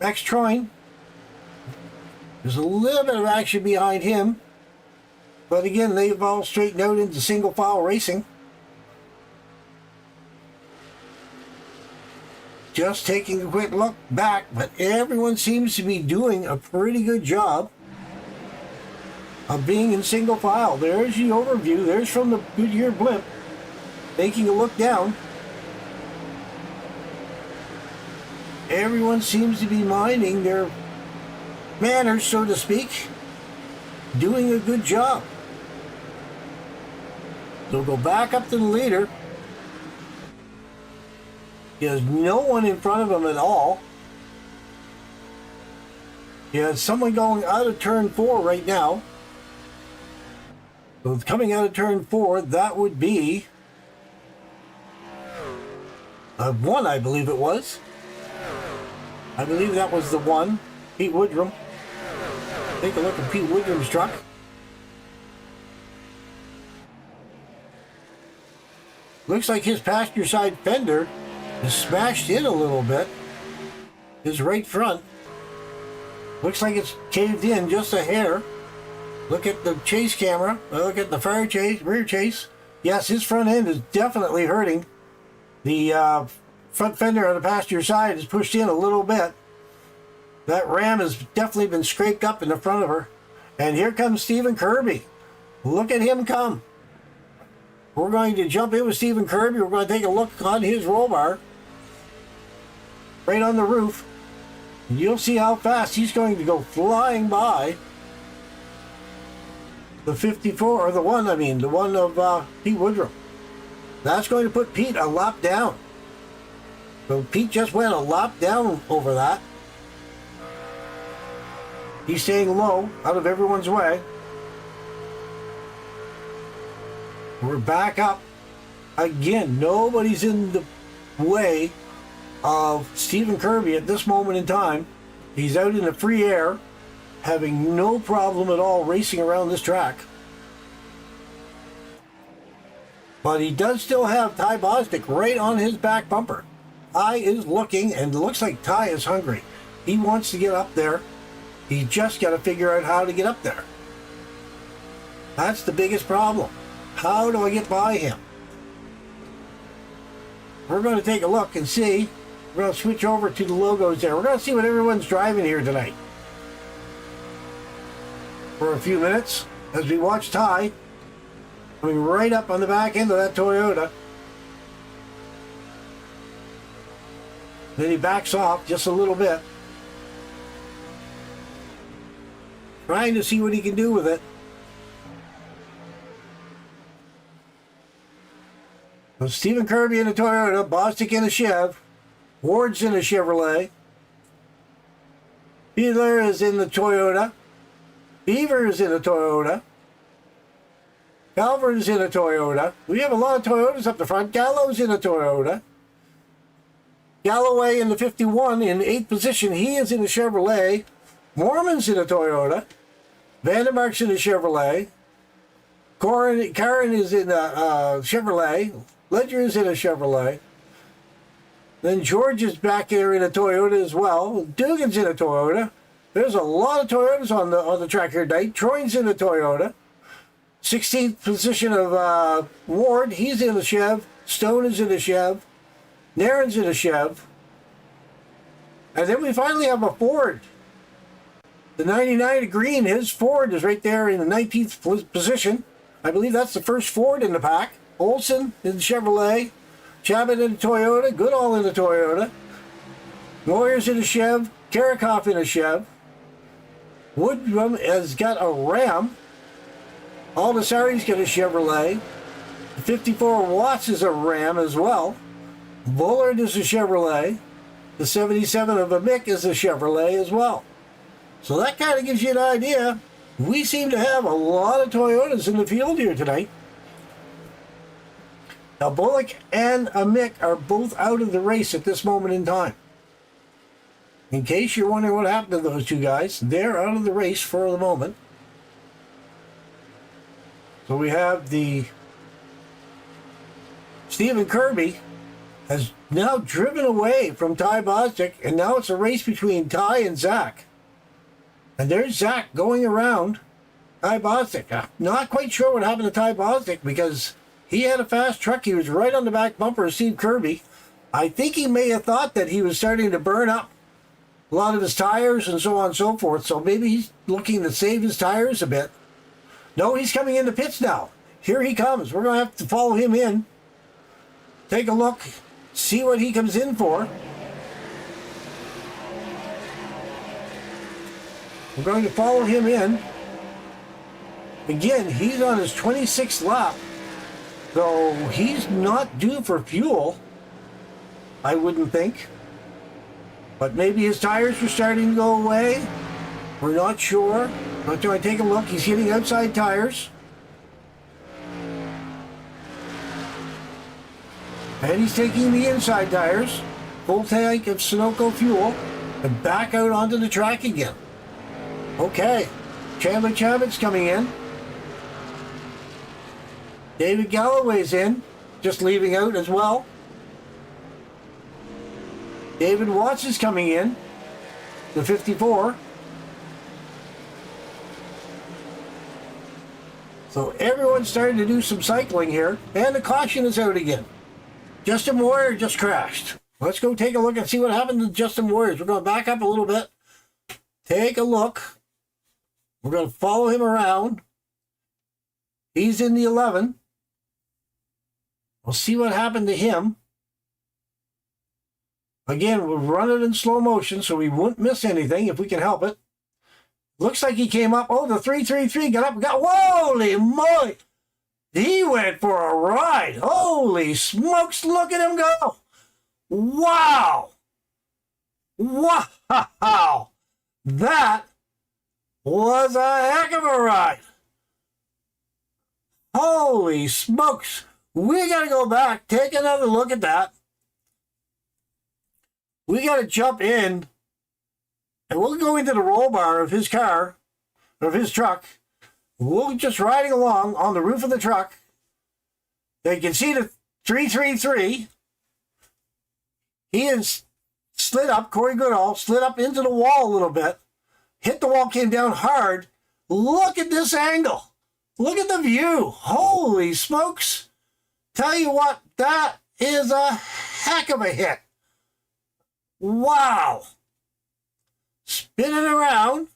Max Troyne. There's a little bit of action behind him. But again, they've all straightened out into single file racing. Just taking a quick look back, but everyone seems to be doing a pretty good job of being in single file. There's the overview. There's from the Goodyear blimp. Taking a look down. Everyone seems to be minding their manners, so to speak. Doing a good job. So go back up to the leader. He has no one in front of him at all. He has someone going out of turn 4 right now. So coming out of turn 4, that would be 1, I believe it was. I believe that was the 1, Pete Woodrum. Take a look at Pete Woodrum's truck. Looks like his passenger side fender is smashed in a little bit. His right front. Looks like it's caved in just a hair. Look at the chase camera. Look at the rear chase. Yes, his front end is definitely hurting. The front fender on the passenger side is pushed in a little bit. That ram has definitely been scraped up in the front of her. And here comes Stephen Kirby. Look at him come. We're going to jump in with Stephen Kirby. We're going to take a look on his roll bar. Right on the roof. And you'll see how fast he's going to go flying by the 54, or the one of Pete Woodrum. That's going to put Pete a lap down. So Pete just went a lap down over that. He's staying low, out of everyone's way. We're back up. Again, nobody's in the way of Stephen Kirby at this moment in time. He's out in the free air, having no problem at all racing around this track. But he does still have Ty Bostic right on his back bumper. Ty is looking, and it looks like Ty is hungry. He wants to get up there. He's just got to figure out how to get up there. That's the biggest problem. How do I get by him? We're going to take a look and see. We're going to switch over to the logos there. We're going to see what everyone's driving here tonight. For a few minutes, as we watch Ty coming right up on the back end of that Toyota. Then he backs off just a little bit, trying to see what he can do with it. So Stephen Kirby in a Toyota, Bostic in a Chev, Ward's in a Chevrolet, Fiedler is in the Toyota, Beaver is in a Toyota, Calvert is in a Toyota. We have a lot of Toyotas up the front. Gallo's in a Toyota. Galloway in the 51 in 8th position. He is in a Chevrolet. Mormon's in a Toyota. Vandermark's in a Chevrolet. Karen is in a Chevrolet. Ledger is in a Chevrolet. Then George is back there in a Toyota as well. Dugan's in a Toyota. There's a lot of Toyotas on the track here tonight. Troy's in a Toyota. 16th position of Ward. He's in a Chev. Stone is in a Chev. Nairn's in a Chev. And then we finally have a Ford. The 99 green, his Ford is right there in the 19th position. I believe that's the first Ford in the pack. Olson in the Chevrolet. Chabot in a Toyota. Goodall in a Toyota. Moyer's in a Chev. Karikoff in a Chev. Woodrum has got a Ram. Aldasari's got a Chevrolet. 54 Watts is a Ram as well. Bullard is a Chevrolet. The 77 of a Mick is a Chevrolet as well. So that kind of gives you an idea. We seem to have a lot of Toyotas in the field here tonight. Now Bullock and a Mick are both out of the race at this moment in time. In case you're wondering what happened to those two guys, they're out of the race for the moment. So we have the Stephen Kirby has now driven away from Ty Bostic, and now it's a race between Ty and Zach. And there's Zach going around Ty Bostic. I'm not quite sure what happened to Ty Bostic because he had a fast truck. He was right on the back bumper of Steve Kirby. I think he may have thought that he was starting to burn up a lot of his tires and so on and so forth. So maybe he's looking to save his tires a bit. No, he's coming into pits now. Here he comes. We're going to have to follow him in. Take a look. See what he comes in for. We're going to follow him in. Again, he's on his 26th lap. So he's not due for fuel, I wouldn't think. But maybe his tires are starting to go away. We're not sure. But do I take a look? He's hitting outside tires. And he's taking the inside tires, full tank of Sunoco fuel, and back out onto the track again. Okay, Chandler Chabot's coming in. David Galloway's in, just leaving out as well. David Watts is coming in, the 54. So everyone's starting to do some cycling here, and the caution is out again. Justin Warrior just crashed. Let's go take a look and see what happened to Justin Warrior. We're going to back up a little bit. Take a look. We're going to follow him around. He's in the 11. We'll see what happened to him. Again, we'll run it in slow motion so we won't miss anything if we can help it. Looks like he came up. Oh, the 333 got up. Holy moly! He went for a ride. Holy smokes, look at him go. Wow. Wow. That was a heck of a ride. Holy smokes. We got to go back, take another look at that. We got to jump in, and we'll go into the roll bar of his car, of his truck. We're just riding along on the roof of the truck. You can see the 333. He is slid up, Corey Goodall, slid up into the wall a little bit. Hit the wall, came down hard. Look at this angle. Look at the view. Holy smokes. Tell you what, that is a heck of a hit. Wow. Spinning around.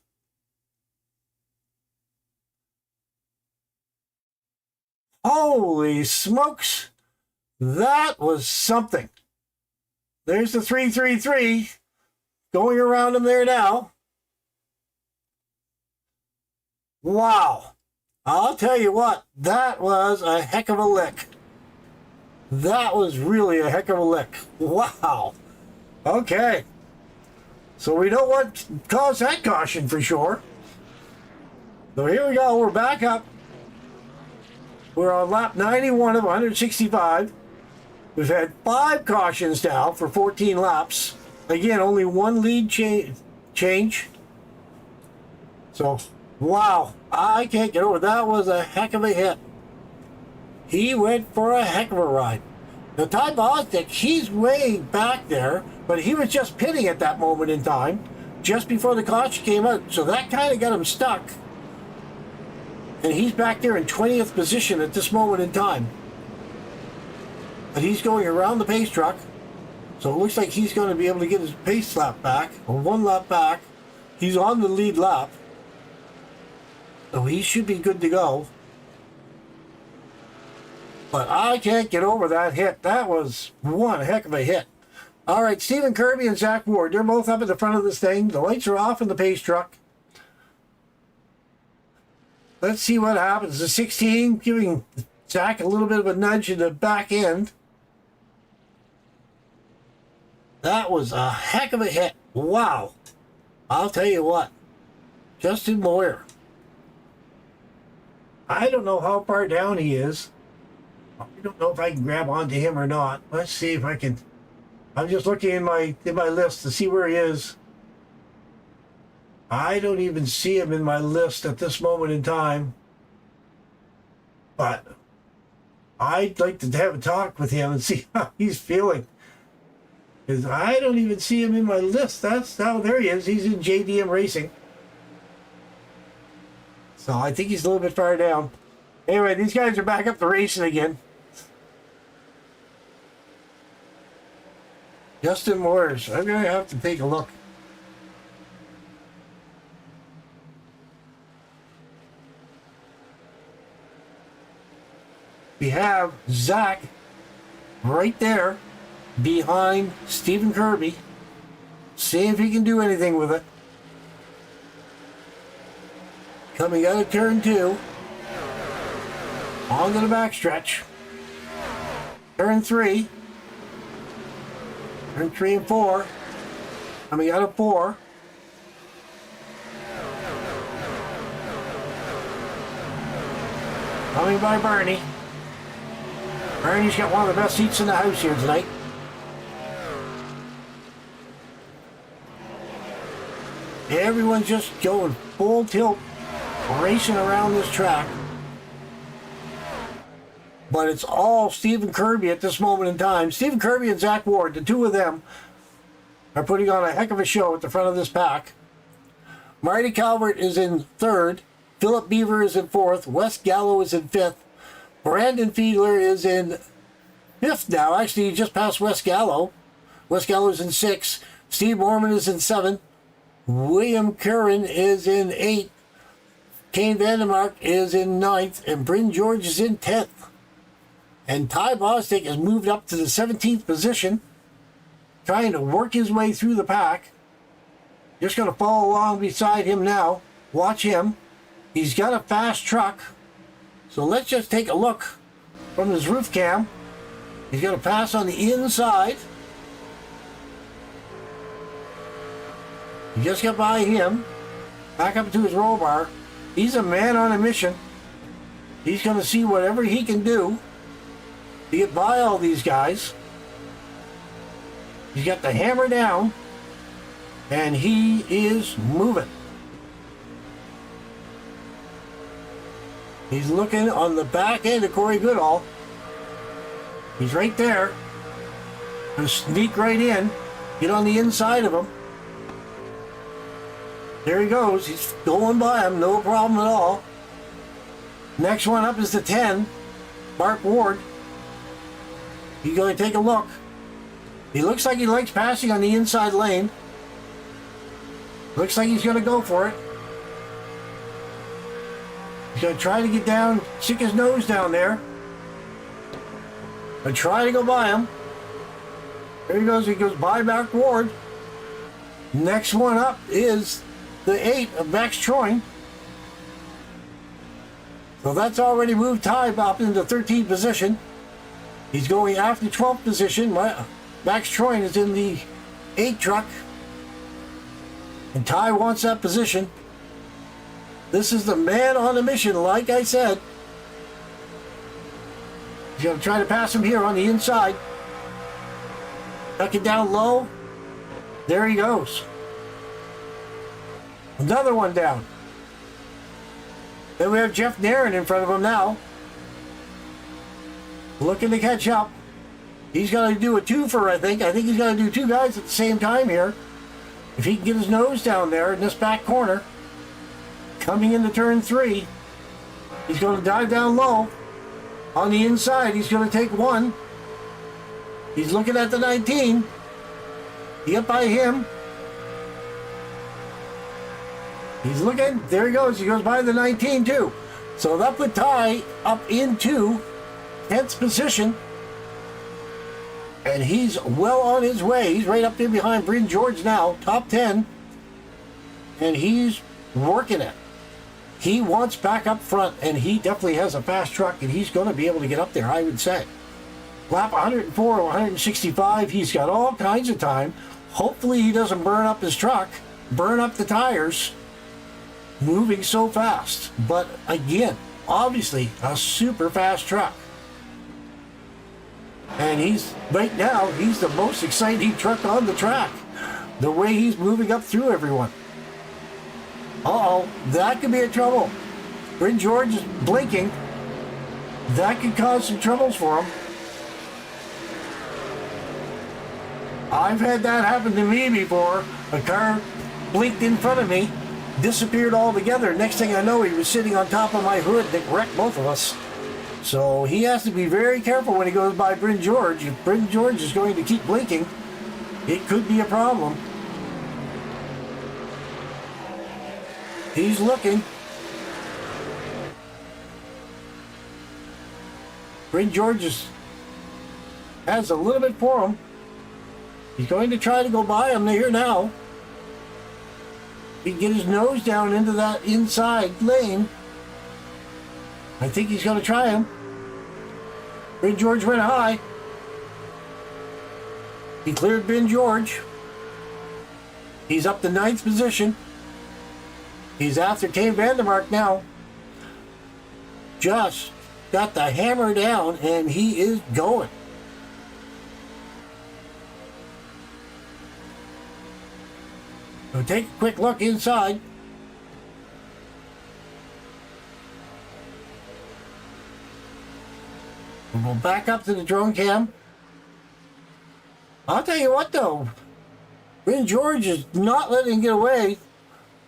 Holy smokes. That was something. There's the 333 going around him there now. Wow. I'll tell you what, that was a heck of a lick. That was really a heck of a lick. Wow. Okay. So we know what caused that caution for sure. So here we go. We're back up. We're on lap 91 of 165. We've had 5 cautions now for 14 laps. Again, only one lead change. So, wow. I can't get over. That was a heck of a hit. He went for a heck of a ride. Now, Ty Bostic, he's way back there, but he was just pitting at that moment in time, just before the caution came out. So that kind of got him stuck. And he's back there in 20th position at this moment in time. But he's going around the pace truck. So it looks like he's going to be able to get his pace lap back, or 1 lap back. He's on the lead lap. So he should be good to go. But I can't get over that hit. That was one heck of a hit. All right, Stephen Kirby and Zach Ward, they're both up at the front of this thing. The lights are off in the pace truck. Let's see what happens. The 16 giving Zach a little bit of a nudge in the back end. That was a heck of a hit. Wow. I'll tell you what. Justin Moyer. I don't know how far down he is. I don't know if I can grab onto him or not. Let's see if I can. I'm just looking in my list to see where he is. I don't even see him in my list at this moment in time. But I'd like to have a talk with him and see how he's feeling. Because I don't even see him in my list. There he is. He's in JDM Racing. So I think he's a little bit far down. Anyway, these guys are back up to racing again. Justin Moores. I'm going to have to take a look. We have Zach right there behind Stephen Kirby. See if he can do anything with it. Coming out of turn 2. On to the backstretch. Turn 3. Turn 3 and 4. Coming out of 4. Coming by Bernie. Bernie's got one of the best seats in the house here tonight. Everyone's just going full tilt, racing around this track. But it's all Stephen Kirby at this moment in time. Stephen Kirby and Zach Ward, the two of them, are putting on a heck of a show at the front of this pack. Marty Calvert is in 3rd. Philip Beaver is in 4th. Wes Gallo is in 5th. Brandon Fiedler is in 5th now. Actually, he just passed Wes Gallo. Wes Gallo is in 6th. Steve Mormon is in 7th. William Curran is in 8th. Kane Vandermark is in 9th. And Bryn George is in 10th. And Ty Bostic has moved up to the 17th position, trying to work his way through the pack. Just going to follow along beside him now. Watch him. He's got a fast truck. So let's just take a look from his roof cam. He's going to pass on the inside. He just got by him. Back up to his roll bar. He's a man on a mission. He's going to see whatever he can do to get by all these guys. He's got the hammer down. And he is moving. He's looking on the back end of Corey Goodall. He's right there. Gonna sneak right in. Get on the inside of him. There he goes. He's going by him. No problem at all. Next one up is the 10. Mark Ward. He's going to take a look. He looks like he likes passing on the inside lane. Looks like he's going to go for it. He's going to try to get down, stick his nose down there. And try to go by him. There he goes. He goes by Mark Ward. Next one up is the 8 of Max Troin. So that's already moved Ty up into 13th position. He's going after 12th position. Max Troin is in the 8 truck. And Ty wants that position. This is the man on a mission, like I said. He's going to try to pass him here on the inside. Tuck it down low. There he goes. Another one down. Then we have Jeff Nairn in front of him now. Looking to catch up. He's going to do a twofer, I think. I think he's going to do 2 guys at the same time here. If he can get his nose down there in this back corner. Coming into turn 3. He's going to dive down low. On the inside, he's going to take 1. He's looking at the 19. Get by him. He's looking. There he goes. He goes by the 19 too. So that put Ty up into 10th position. And he's well on his way. He's right up there behind Bryn George now. Top 10. And he's working it. He wants back up front. And he definitely has a fast truck. And he's going to be able to get up there, I would say. Lap 104 or 165. He's got all kinds of time. Hopefully he doesn't burn up his truck. Burn up the tires. Moving so fast. But again, obviously a super fast truck. And right now, he's the most exciting truck on the track. The way he's moving up through everyone. Uh-oh, that could be a trouble. Bryn George is blinking. That could cause some troubles for him. I've had that happen to me before. A car blinked in front of me, disappeared altogether. Next thing I know, he was sitting on top of my hood that wrecked both of us. So he has to be very careful when he goes by Bryn George. If Bryn George is going to keep blinking, it could be a problem. He's looking. Bryn George has a little bit for him. He's going to try to go by him here now. He can get his nose down into that inside lane. I think he's going to try him. Bryn George went high. He cleared Bryn George. He's up to 9th position. He's after Kane Vandermark now. Just got the hammer down and he is going. So take a quick look inside. We'll back up to the drone cam. I'll tell you what though, Bryn George is not letting him get away,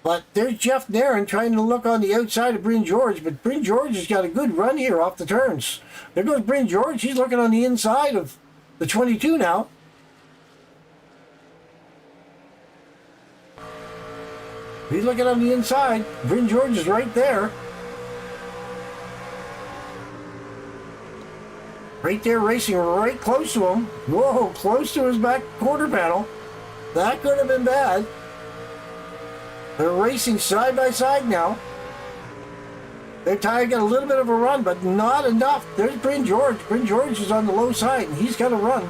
but there's Jeff Nairn trying to look on the outside of Bryn George, but Bryn George has got a good run here off the turns. There goes Bryn George, he's looking on the inside of the 22 now. He's looking on the inside. Bryn George is right there. Right there, racing right close to him. Whoa, close to his back quarter panel. That could have been bad. They're racing side by side now. Their tire got a little bit of a run, but not enough. There's Bryn George. Bryn George is on the low side, and he's got a run.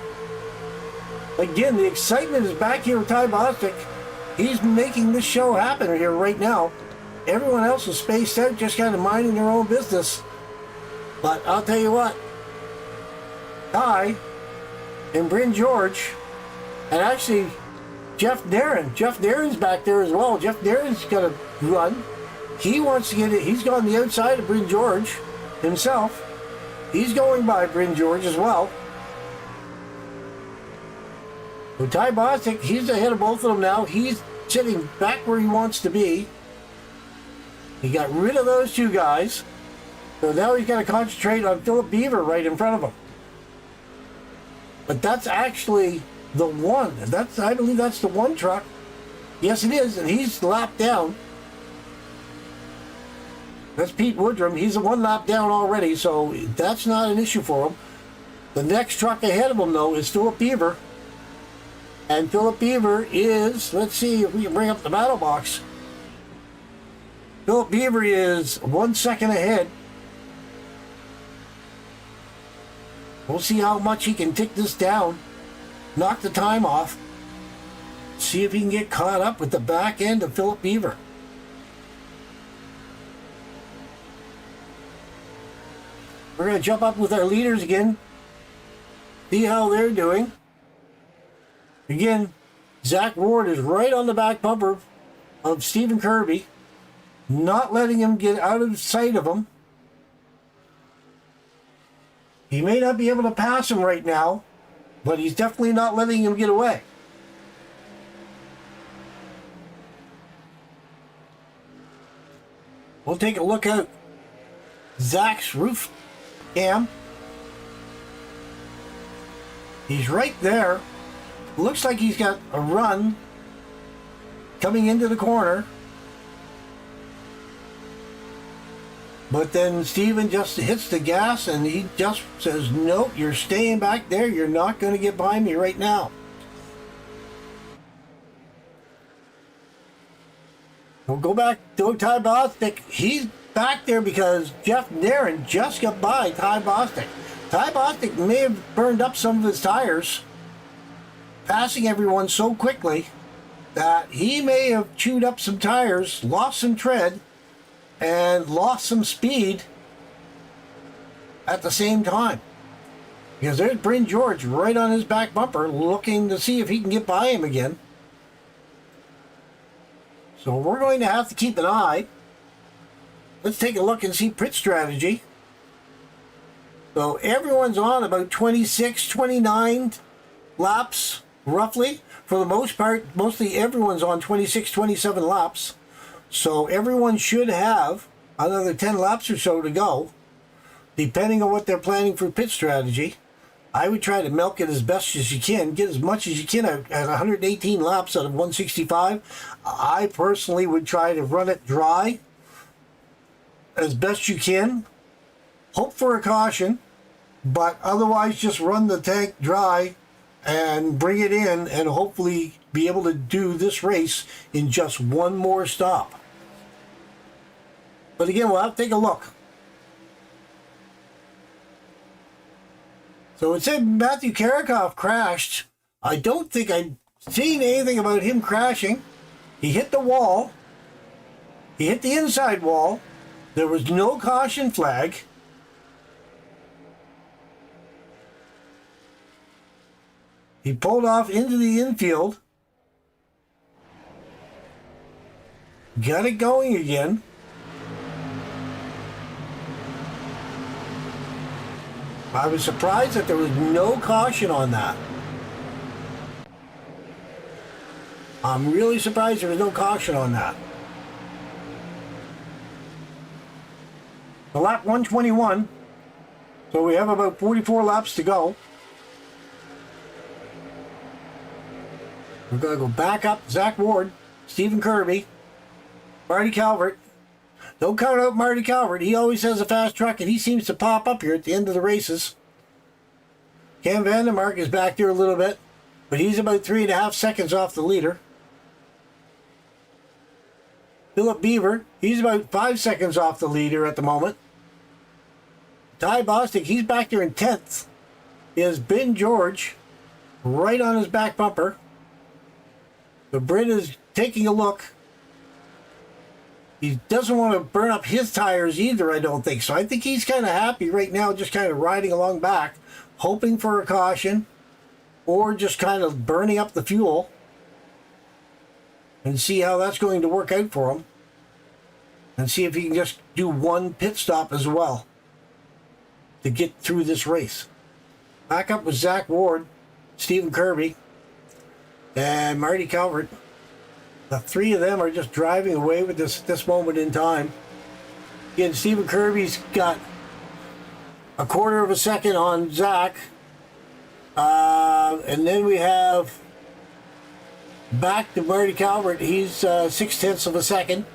Again, the excitement is back here with Ty Bostic. He's making this show happen here right now. Everyone else is spaced out, just kind of minding their own business. But I'll tell you what, Ty and Bryn George, and actually Jeff Nairn. Jeff Nairn's back there as well. Jeff Nairn's got a run. He wants to get it. He's gone the outside of Bryn George himself. He's going by Bryn George as well. But Ty Bostic, he's ahead of both of them now. He's sitting back where he wants to be. He got rid of those 2 guys. So now he's got to concentrate on Philip Beaver right in front of him. But that's actually the one. I believe that's the one truck. Yes, it is, and he's lapped down. That's Pete Woodrum. He's 1 lap down already, so that's not an issue for him. The next truck ahead of him, though, is Philip Beaver. And Philip Beaver is, let's see if we can bring up the battle box. Philip Beaver is 1 second ahead. We'll see how much he can tick this down, knock the time off, see if he can get caught up with the back end of Philip Beaver. We're going to jump up with our leaders again, see how they're doing. Again, Zach Ward is right on the back bumper of Stephen Kirby, not letting him get out of sight of him. He may not be able to pass him right now, but he's definitely not letting him get away. We'll take a look at Zach's roof cam. He's right there. Looks like he's got a run coming into the corner. But then Steven just hits the gas and he just says, nope, you're staying back there. You're not going to get by me right now. We'll go back to Ty Bostic. He's back there because Jeff Narron just got by Ty Bostic. Ty Bostic may have burned up some of his tires, passing everyone so quickly that he may have chewed up some tires, lost some tread, and lost some speed at the same time. Because there's Bryn George right on his back bumper looking to see if he can get by him again. So we're going to have to keep an eye. Let's take a look and see pit strategy. So everyone's on about 26, 29 laps, roughly. For the most part, mostly everyone's on 26, 27 laps. So everyone should have another 10 laps or so to go, depending on what they're planning for pit strategy. I would try to milk it as best as you can, get as much as you can out at 118 laps out of 165. I personally would try to run it dry as best you can. Hope for a caution, but otherwise just run the tank dry and bring it in and hopefully be able to do this race in just one more stop. But again, we'll have to take a look. So it said Matthew Karikoff crashed. I don't think I've seen anything about him crashing. He hit the wall. He hit the inside wall. There was no caution flag. He pulled off into the infield. Got it going again. I was surprised that there was no caution on that. I'm really surprised there was no caution on that. The lap 121. So we have about 44 laps to go. We're going to go back up. Zach Ward, Stephen Kirby, Marty Calvert. Don't count out Marty Calvert. He always has a fast truck, and he seems to pop up here at the end of the races. Cam Vandermark is back there a little bit, but he's about 3.5 seconds off the leader. Philip Beaver, he's about 5 seconds off the leader at the moment. Ty Bostic, he's back there in 10th. Is Ben George right on his back bumper. The Brit is taking a look. He doesn't want to burn up his tires either, I don't think. So I think he's kind of happy right now, just kind of riding along back, hoping for a caution, or just kind of burning up the fuel and see how that's going to work out for him. And see if he can just do one pit stop as well to get through this race. Back up with Zach Ward, Stephen Kirby, and Marty Calvert. The three of them are just driving away with this moment in time. Again, Stephen Kirby's got a quarter of a second on Zach. And then we have back to Marty Calvert. He's 0.6 of a second.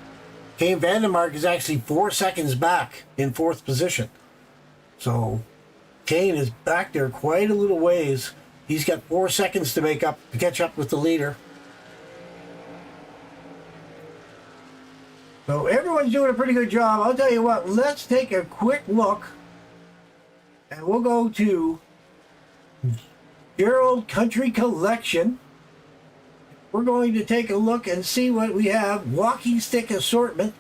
Kane Vandermark is actually 4 seconds back in 4th position. So Kane is back there quite a little ways He's got 4 seconds to catch up with the leader. So everyone's doing a pretty good job. I'll tell you what, let's take a quick look, and we'll go to Gerald Country Collection. We're going to take a look and see what we have. Walking stick assortment.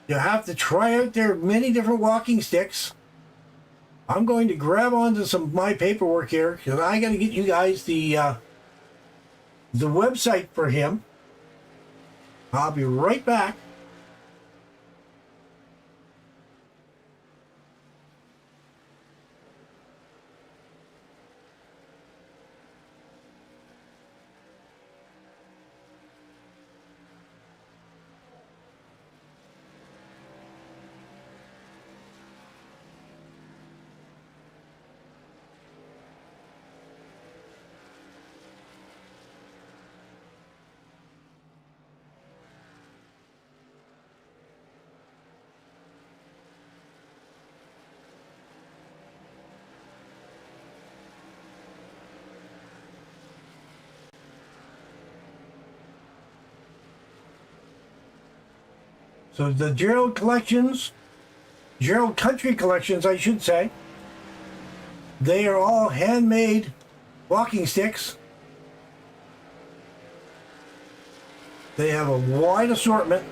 You have to try out their many different walking sticks. I'm going to grab onto some of my paperwork here because I got to get you guys the website for him. I'll be right back. So the Gerald Country Collections, I should say, they are all handmade walking sticks. They have a wide assortment.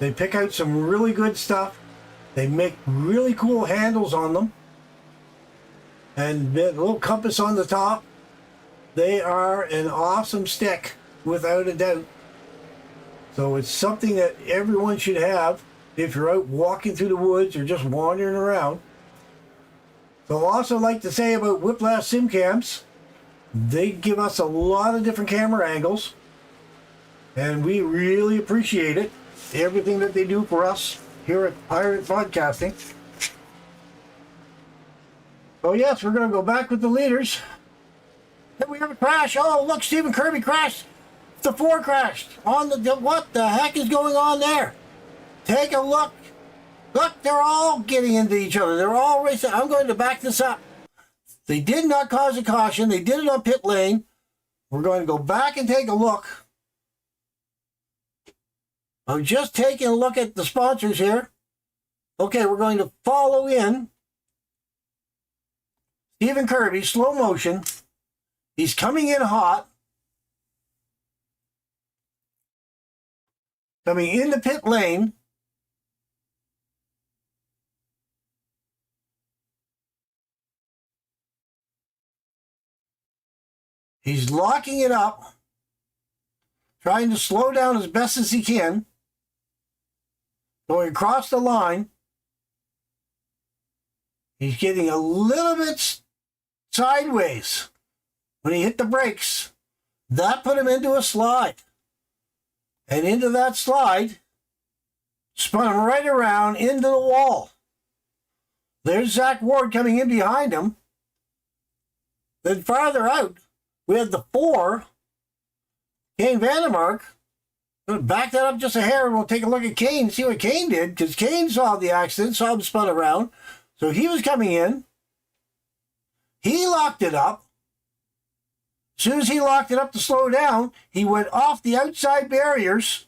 They pick out some really good stuff. They make really cool handles on them. And a little compass on the top. They are an awesome stick, without a doubt. So it's something that everyone should have if you're out walking through the woods or just wandering around. So I'll also like to say about Whiplash Sim Cams, they give us a lot of different camera angles, and we really appreciate it. Everything that they do for us here at Pirate Podcasting. So yes, we're going to go back with the leaders. Did we have a crash? Oh, look, Stephen Kirby crashed. The 4 crashed on the what the heck is going on there? Take a look. Look, they're all getting into each other. They're all racing. I'm going to back this up. They did not cause a caution. They did it on pit lane. We're going to go back and take a look. I'm just taking a look at the sponsors here. Okay, we're going to follow in Stephen Kirby, slow motion. He's coming in hot. Coming in the pit lane. He's locking it up, trying to slow down as best as he can, going across the line. He's getting a little bit sideways when he hit the brakes. That put him into a slide. And into that slide, spun him right around into the wall. There's Zach Ward coming in behind him. Then farther out, we had the 4, Kane Vandermark. I'm going to back that up just a hair and we'll take a look at Kane and see what Kane did, because Kane saw the accident, saw him spun around. So he was coming in. He locked it up. As soon as he locked it up to slow down, he went off the outside barriers,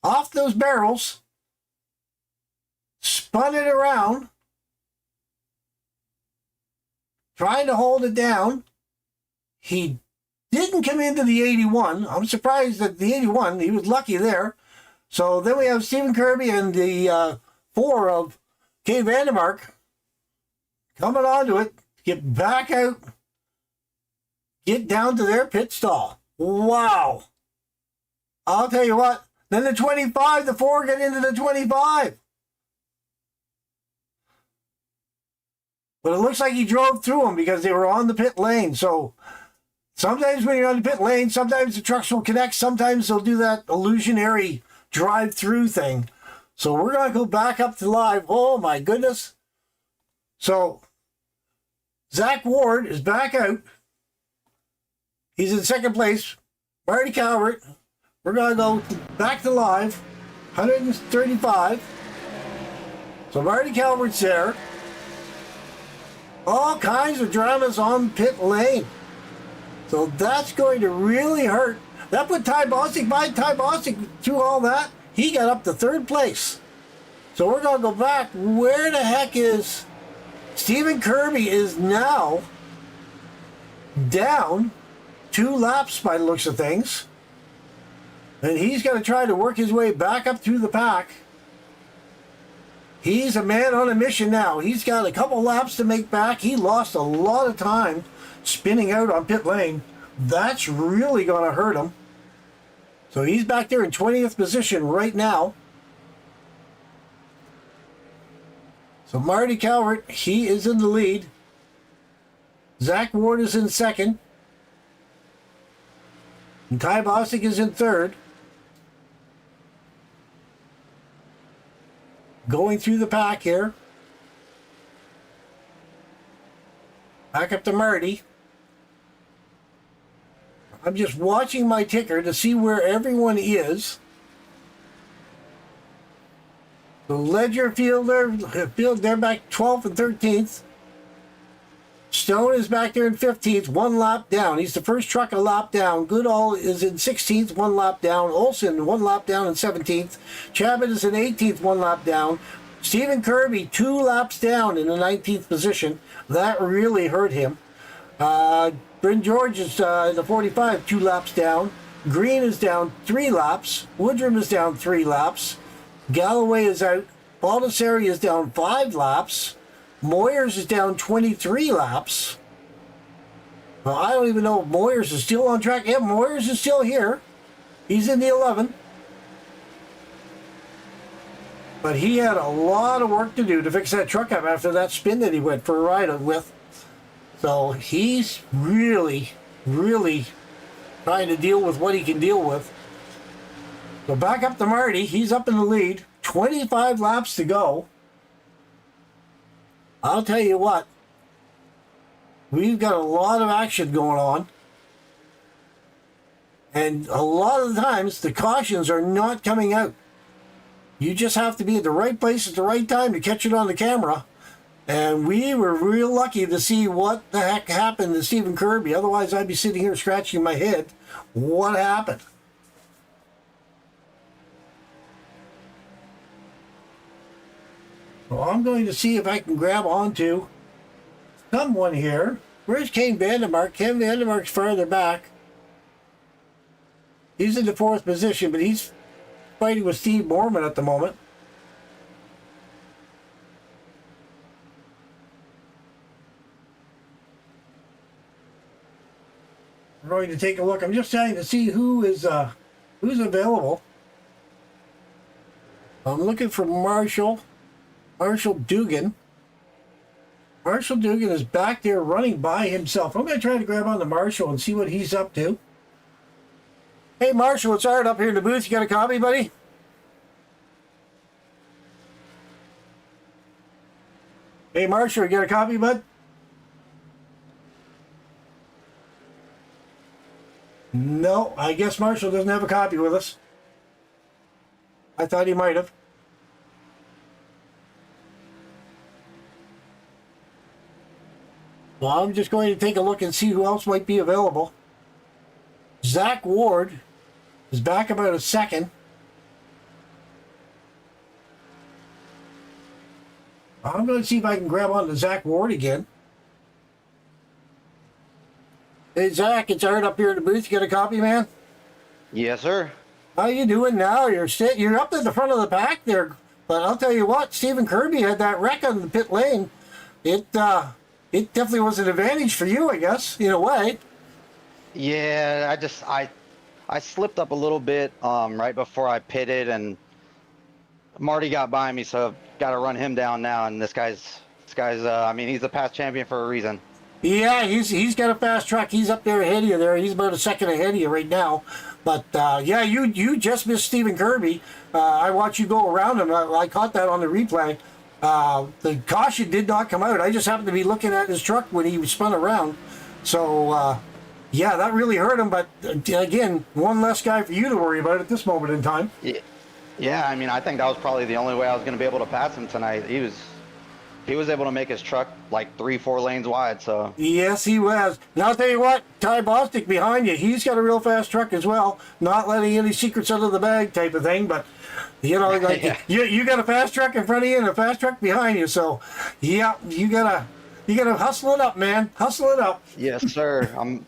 off those barrels, spun it around, trying to hold it down. He didn't come into the 81. I'm surprised that the 81, he was lucky there. So then we have Stephen Kirby and the 4 of Kane Vandermark coming onto it, get back out, get down to their pit stall. Wow. I'll tell you what. Then the 25, the 4 get into the 25. But it looks like he drove through them because they were on the pit lane. So sometimes when you're on the pit lane, sometimes the trucks will connect. Sometimes they'll do that illusionary drive-through thing. So we're going to go back up to live. Oh, my goodness. So Zach Ward is back out. He's in second place. Marty Calvert. We're going to go back to live. 135. So Marty Calvert's there. All kinds of dramas on pit lane. So that's going to really hurt. That put Ty Bostic by. Ty Bostic, through all that, he got up to third place. So we're going to go back. Where the heck is Stephen Kirby? Is now down 2 laps by the looks of things. And he's going to try to work his way back up through the pack. He's a man on a mission now. He's got a couple laps to make back. He lost a lot of time spinning out on pit lane. That's really going to hurt him. So he's back there in 20th position right now. So Marty Calvert, he is in the lead. Zach Ward is in second. And Ty Bostic is in third. Going through the pack here. Back up to Marty. I'm just watching my ticker to see where everyone is. The Ledger Fielder, they're back 12th and 13th. Stone is back there in 15th, 1 lap down. He's the first truck a lap down. Goodall is in 16th, 1 lap down. Olson, 1 lap down in 17th. Chabot is in 18th, 1 lap down. Stephen Kirby, 2 laps down in the 19th position. That really hurt him. Bryn George is in the 45, 2 laps down. Green is down 3 laps. Woodrum is down 3 laps. Galloway is out. Baldessari is down 5 laps. Moyers is down 23 laps. Well, I don't even know if Moyers is still on track. Yeah, Moyers is still here. He's in the 11. But he had a lot of work to do to fix that truck up after that spin that he went for a ride with. So he's really, really trying to deal with what he can deal with. So back up to Marty. He's up in the lead. 25 laps to go. I'll tell you what. We've got a lot of action going on. And a lot of the times, the cautions are not coming out. You just have to be at the right place at the right time to catch it on the camera. And we were real lucky to see what the heck happened to Stephen Kirby. Otherwise, I'd be sitting here scratching my head. What happened? Well, I'm going to see if I can grab onto someone here. Where's Kane Vandermark? Ken Vandermark's farther back. He's in the 4th position, but he's fighting with Steve Mormon at the moment. I'm going to take a look. I'm just trying to see who's available. I'm looking for Marshall Dugan. Marshall Dugan is back there running by himself. I'm going to try to grab on to Marshall and see what he's up to. Hey, Marshall, it's Art up here in the booth. You got a copy, buddy? Hey, Marshall, you got a copy, bud? No, I guess Marshall doesn't have a copy with us. I thought he might have. Well, I'm just going to take a look and see who else might be available. Zach Ward is back about a second. I'm going to see if I can grab on to Zach Ward again. Hey, Zach, it's Art up here in the booth. You got a copy, man? Yes, sir. How you doing now? You're up at the front of the pack there. But I'll tell you what, Stephen Kirby had that wreck on the pit lane. It definitely was an advantage for you, I guess, in a way. Yeah, I slipped up a little bit right before I pitted, and Marty got by me, so I've got to run him down now. And this guy's I mean, he's a past champion for a reason. Yeah, he's got a fast truck. He's up there ahead of you there. He's about a second ahead of you right now. But yeah, you just missed Stephen Kirby. I watched you go around him. I caught that on the replay. The caution did not come out. I just happened to be looking at his truck when he spun around. So yeah, that really hurt him. But again, one less guy for you to worry about at this moment in time. Yeah, I mean, I think that was probably the only way I was going to be able to pass him tonight. He he was able to make his truck like 3-4 lanes wide. So Yes, he was. And I'll tell you what, Ty Bostic behind you, he's got a real fast truck as well. Not letting any secrets out of the bag type of thing, but you know, like Yeah. you got a fast truck in front of you and a fast truck behind you. So yeah, you gotta hustle it up, man. Hustle it up. yes, sir. I'm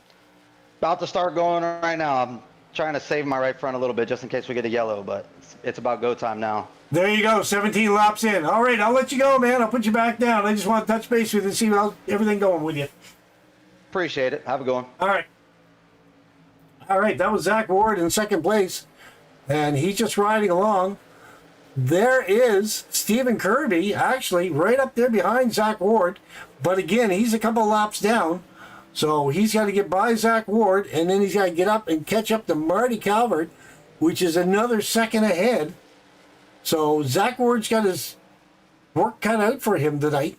about to start going right now. I'm trying to save my right front a little bit just in case we get a yellow, but it's about go time now. There you go, 17 laps in. All right, I'll let you go, man. I'll put you back down. I just want to touch base with you and see how everything going with you. Appreciate it. Have a good one. All right. All right, that was Zach Ward in second place, and he's just riding along. There is Stephen Kirby, actually, right up there behind Zach Ward, but again, he's a couple laps down, so he's got to get by Zach Ward, and then he's got to get up and catch up to Marty Calvert, which is another second ahead. So Zach Ward's got his work cut out for him tonight.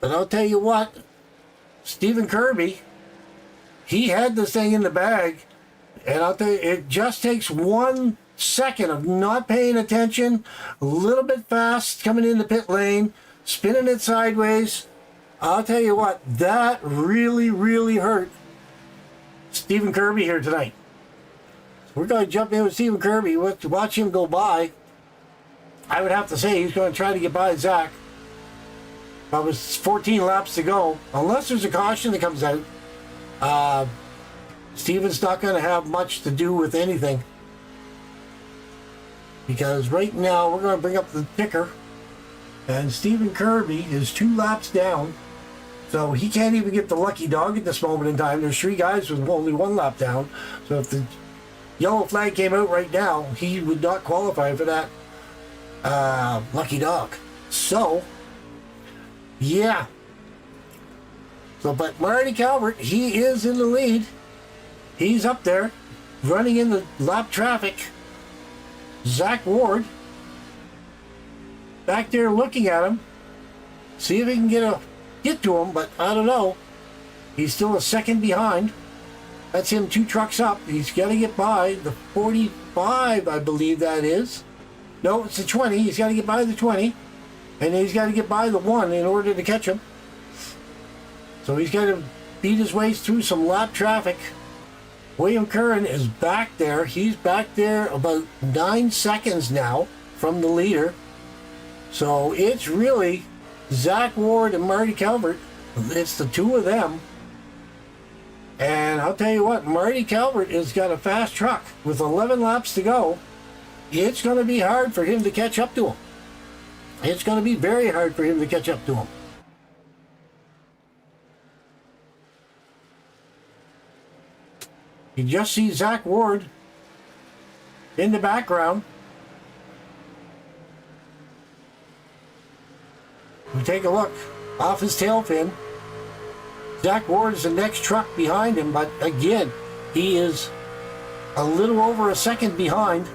But I'll tell you what, Stephen Kirby, he had this thing in the bag, and I'll tell you, it just takes 1 second of not paying attention, a little bit fast coming in the pit lane, spinning it sideways. I'll tell you what, that really, really hurt Stephen Kirby here tonight. We're going to jump in with Stephen Kirby, watch him go by. I would have to say he's going to try to get by Zach. But with 14 laps to go, unless there's a caution that comes out, Stephen's not going to have much to do with anything. Because right now, we're going to bring up the ticker, and Stephen Kirby is 2 laps down, so he can't even get the lucky dog at this moment in time. There's 3 guys with only 1 lap down, so if the yellow flag came out right now, he would not qualify for that lucky dog. So, yeah. So, but Marty Calvert, he is in the lead. He's up there, running in the lap traffic. Zach Ward, back there looking at him. See if he can get to him, but I don't know. He's still a second behind. That's him 2 trucks up. He's got to get by the 45, I believe that is. No, it's the 20. He's got to get by the 20. And then he's got to get by the 1 in order to catch him. So he's got to beat his way through some lap traffic. William Curran is back there. He's back there about 9 seconds now from the leader. So it's really Zach Ward and Marty Calvert. It's the 2 of them. And I'll tell you what, Marty Calvert has got a fast truck with 11 laps to go. It's going to be hard for him to catch up to him. It's going to be very hard for him to catch up to him. You just see Zach Ward in the background. We take a look off his tail fin. Zach Ward is the next truck behind him, but again, he is a little over a second behind.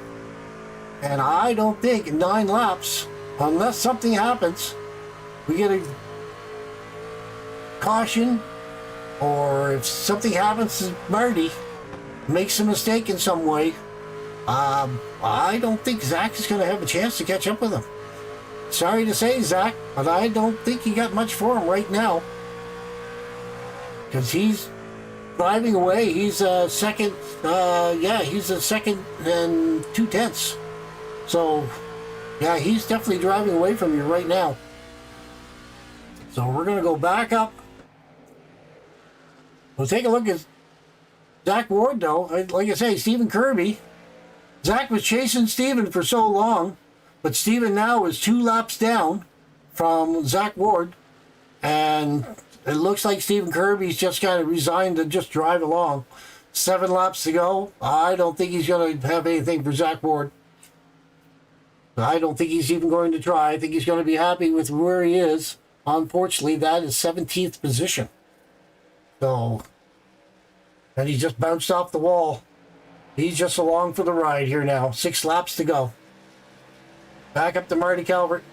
And I don't think in 9 laps, unless something happens, we get a caution, or if something happens to Marty, makes a mistake in some way, I don't think Zach is going to have a chance to catch up with him. Sorry to say, Zach, but I don't think you got much for him right now. Because he's driving away. He's a second, he's a second and 2/10. So, yeah, he's definitely driving away from you right now. So we're going to go back up. We'll take a look at Zach Ward, though. Like I say, Stephen Kirby. Zach was chasing Stephen for so long, but Stephen now is 2 laps down from Zach Ward. And it looks like Stephen Kirby's just kind of resigned to just drive along. 7 laps to go. I don't think he's going to have anything for Zach Ward. I don't think he's even going to try. I think he's going to be happy with where he is. Unfortunately, that is 17th position. So, and he just bounced off the wall. He's just along for the ride here now. 6 laps to go. Back up to Marty Calvert.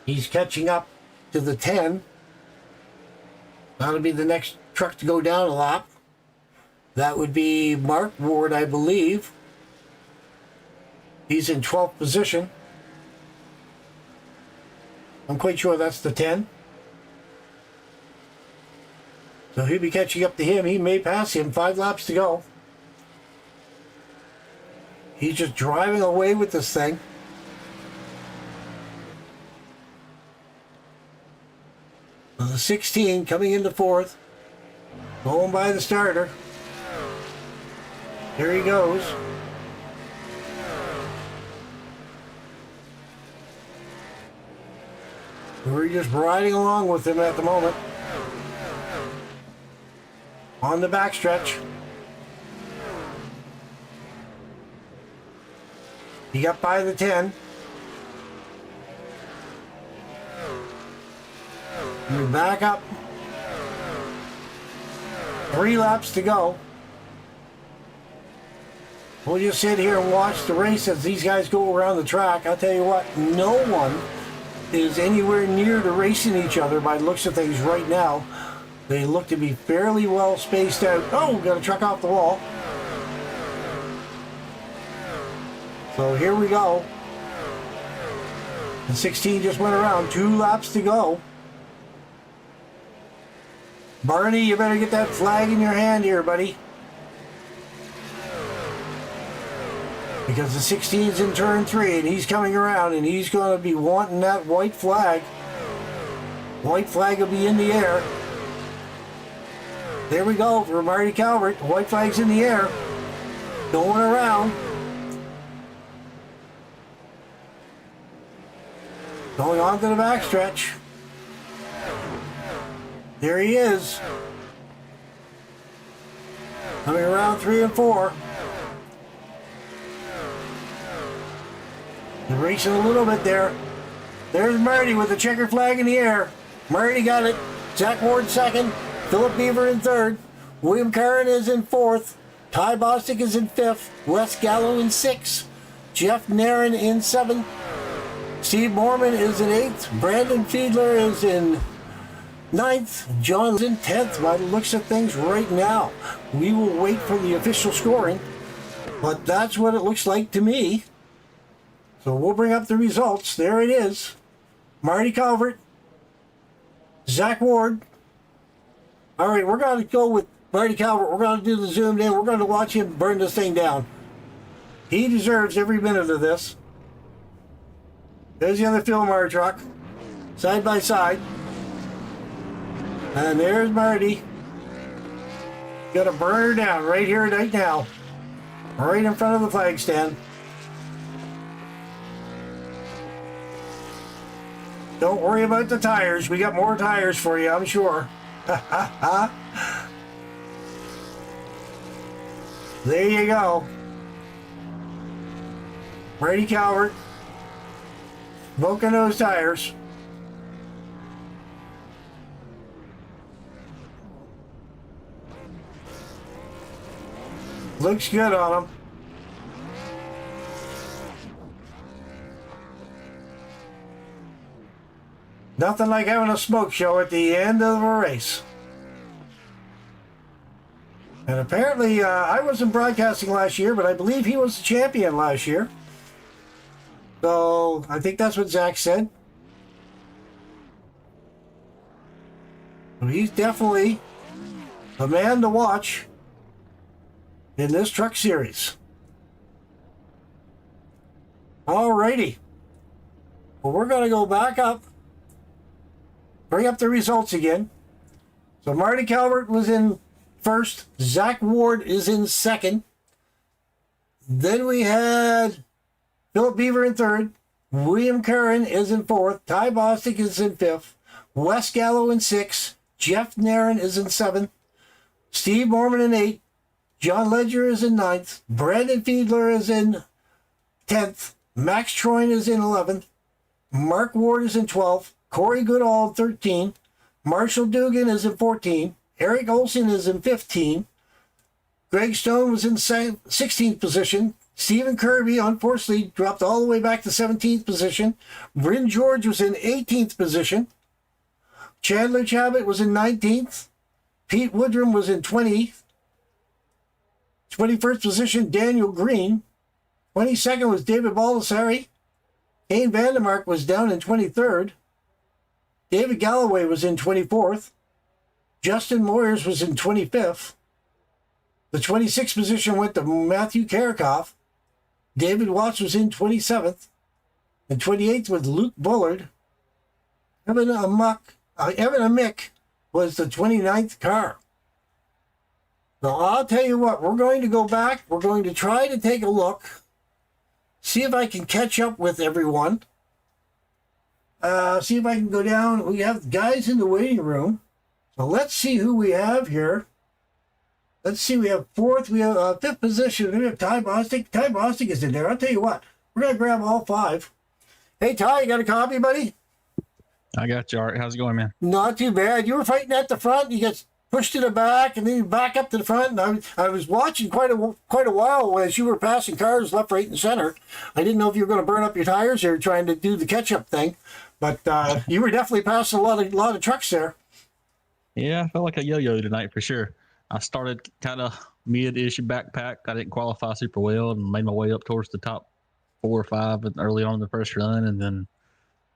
He's catching up to the 10. That'll be the next truck to go down a lap. That would be Mark Ward, I believe. He's in 12th position. I'm quite sure that's the 10. So he'll be catching up to him. He may pass him. 5 laps to go. He's just driving away with this thing. So the 16 coming into 4th. Going by the starter. There he goes. We're just riding along with him at the moment. On the backstretch. He got by the 10. We're back up. 3 laps to go. We'll just sit here and watch the race as these guys go around the track. I'll tell you what, no one is anywhere near to racing each other by the looks of things right now. They look to be fairly well spaced out. Oh, got a truck off the wall. So here we go. The 16 just went around. 2 laps to go. Barney, you better get that flag in your hand here, buddy. Because the 16's in turn 3 and he's coming around and he's going to be wanting that white flag. White flag will be in the air. There we go for Marty Calvert. White flag's in the air. Going around. Going on to the backstretch. There he is. Coming around 3 and 4. They're racing a little bit there. There's Marty with the checker flag in the air. Marty got it. Zach Ward second. Philip Beaver in third. William Curran is in fourth. Ty Bostic is in fifth. Wes Gallo in sixth. Jeff Nairn in seventh. Steve Mormon is in eighth. Brandon Fiedler is in ninth. John's in 10th by the looks of things right now. We will wait for the official scoring, but that's what it looks like to me. So we'll bring up the results. There it is. Marty Calvert, Zach Ward. All right, we're going to go with Marty Calvert. We're going to do the zoomed in. We're going to watch him burn this thing down. He deserves every minute of this. There's the other Philmar truck, side by side. And there's Marty. Gonna burn her down right here, right now. Right in front of the flag stand. Don't worry about the tires. We got more tires for you, I'm sure. There you go. Marty Calvert. Smoking those tires. Looks good on them. Nothing like having a smoke show at the end of a race. And apparently, I wasn't broadcasting last year, but I believe he was the champion last year. So, I think that's what Zach said. So he's definitely a man to watch in this truck series. Alrighty. Well, we're going to go back up. Bring up the results again. So Marty Calvert was in first. Zach Ward is in second. Then we had Philip Beaver in third. William Curran is in fourth. Ty Bostic is in fifth. Wes Gallo in sixth. Jeff Nairn is in seventh. Steve Mormon in eighth. John Ledger is in ninth. Brandon Fiedler is in 10th. Max Troyne is in 11th. Mark Ward is in 12th. Corey Goodall in 13th. Marshall Dugan is in 14th. Eric Olson is in 15th. Greg Stone was in 16th position. Stephen Kirby, unfortunately, dropped all the way back to 17th position. Bryn George was in 18th position. Chandler Chabot was in 19th. Pete Woodrum was in 20th. 21st position, Daniel Green. 22nd was David Baldessari. Kane Vandermark was down in 23rd. David Galloway was in 24th. Justin Moyers was in 25th. The 26th position went to Matthew Karakoff. David Watts was in 27th. And 28th was Luke Bullard. Evan Amick was the 29th car. So I'll tell you what, we're going to go back. We're going to try to take a look. See if I can catch up with everyone. See if I can go down. We have guys in the waiting room. So let's see who we have here. Let's see, we have fourth, we have fifth position. We have Ty Bostic. Ty Bostic is in there. I'll tell you what, we're going to grab all five. Hey, Ty, you got a copy, buddy? I got you, Art. How's it going, man? Not too bad. You were fighting at the front. You got pushed to the back, and then you back up to the front. And I was watching quite a while as you were passing cars left, right, and center. I didn't know if you were going to burn up your tires or trying to do the catch-up thing, but you were definitely passing a lot of trucks there. Yeah, I felt like a yo-yo tonight for sure. I started kind of mid-ish backpack. I didn't qualify super well and made my way up towards the top 4 or 5 early on in the first run, and then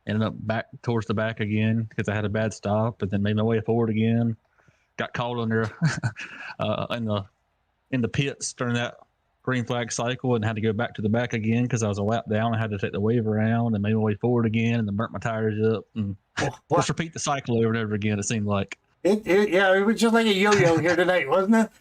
ended up back towards the back again because I had a bad stop, and then made my way forward again. Got caught under in the pits during that green flag cycle and had to go back to the back again because I was a lap down. I had to take the wave around and made my way forward again, and then burnt my tires up and just repeat the cycle over and over again. It seemed like. It was just like a yo-yo here tonight, wasn't it?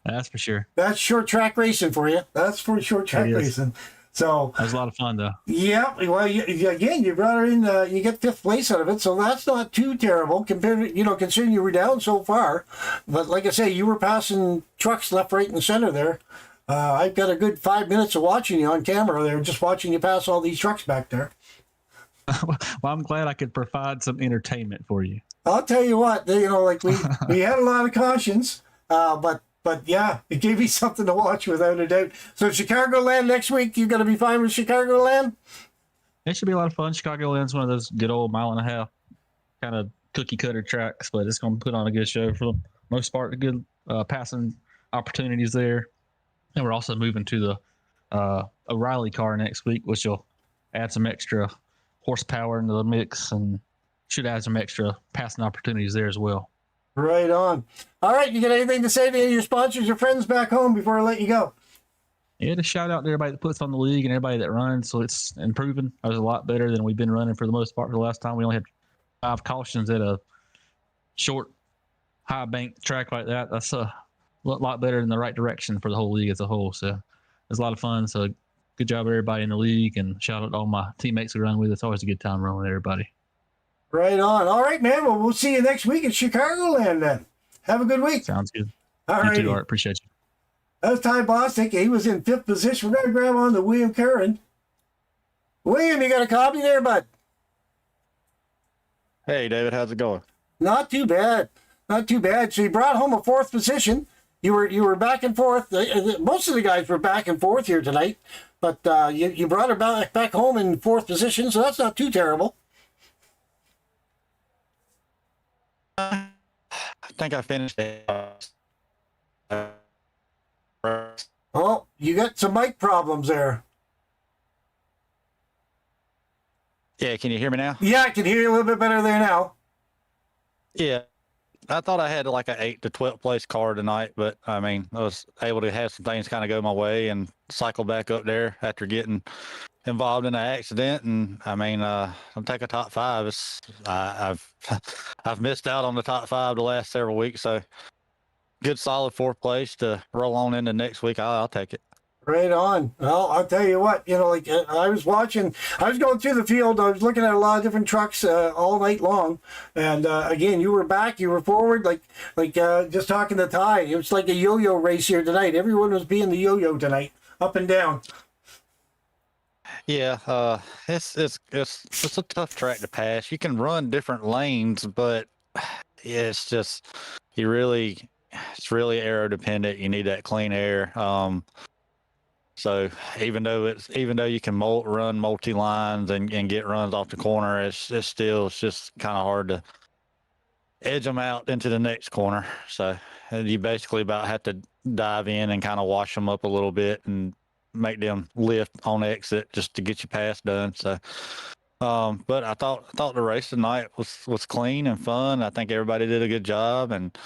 That's for sure. That's short track racing for you. That's for short track racing. So that was a lot of fun, though. Yeah, well, again, you brought her in. You get 5th place out of it, so that's not too terrible compared to considering you were down so far. But like I say, you were passing trucks left, right, and center there. I've got a good 5 minutes of watching you on camera there, just watching you pass all these trucks back there. Well, I'm glad I could provide some entertainment for you. I'll tell you what, like we had a lot of cautions, but yeah, it gave me something to watch without a doubt. So Chicagoland next week, you got to be fine with Chicagoland? It should be a lot of fun. Chicagoland's one of those good old mile and a half kind of cookie cutter tracks, but it's going to put on a good show for the most part. Good passing opportunities there. And we're also moving to the O'Reilly car next week, which will add some extra horsepower into the mix and should add some extra passing opportunities there as well. Right on. All right, you got anything to say to any of your sponsors or friends back home before I let you go? Yeah, to shout out to everybody that puts on the league and everybody that runs. So it's improving. It was a lot better than we've been running for the most part for the last time. We only had 5 cautions at a short, high bank track like that. That's a lot better in the right direction for the whole league as a whole. So it's a lot of fun. So good job, everybody in the league, and shout out to all my teammates who run with. It's always a good time running with everybody. Right on. All right, man. Well, we'll see you next week at Chicagoland then. Have a good week. Sounds good. All right. You too, Art. Appreciate you. That was Ty Bostic. He was in 5th position. We're going to grab on to William Curran. William, you got a copy there, bud? Hey, David. How's it going? Not too bad. Not too bad. So you brought home a 4th position. You were back and forth. Most of the guys were back and forth here tonight, but you brought her back home in 4th position, so that's not too terrible. I think I finished it. Oh, you got some mic problems there. Yeah, can you hear me now? Yeah, I can hear you a little bit better there now. Yeah. I thought I had like an 8th to 12th place car tonight, but I mean, I was able to have some things kind of go my way and cycle back up there after getting involved in an accident. And I mean, I'm taking top 5. I've missed out on the top 5 the last several weeks, so good solid 4th place to roll on into next week. I'll take it. Right on. Well, I'll tell you what, like I was going through the field. I was looking at a lot of different trucks all night long. And again, you were back, you were forward, like just talking to Ty. It was like a yo-yo race here tonight. Everyone was being the yo-yo tonight, up and down. Yeah, it's a tough track to pass. You can run different lanes, but it's just it's really aero dependent. You need that clean air. So even though you can run multi lines and get runs off the corner, it's just kind of hard to edge them out into the next corner. So you basically about have to dive in and kind of wash them up a little bit and make them lift on exit just to get your pass done. So But I thought the race tonight was clean and fun. I think everybody did a good job, and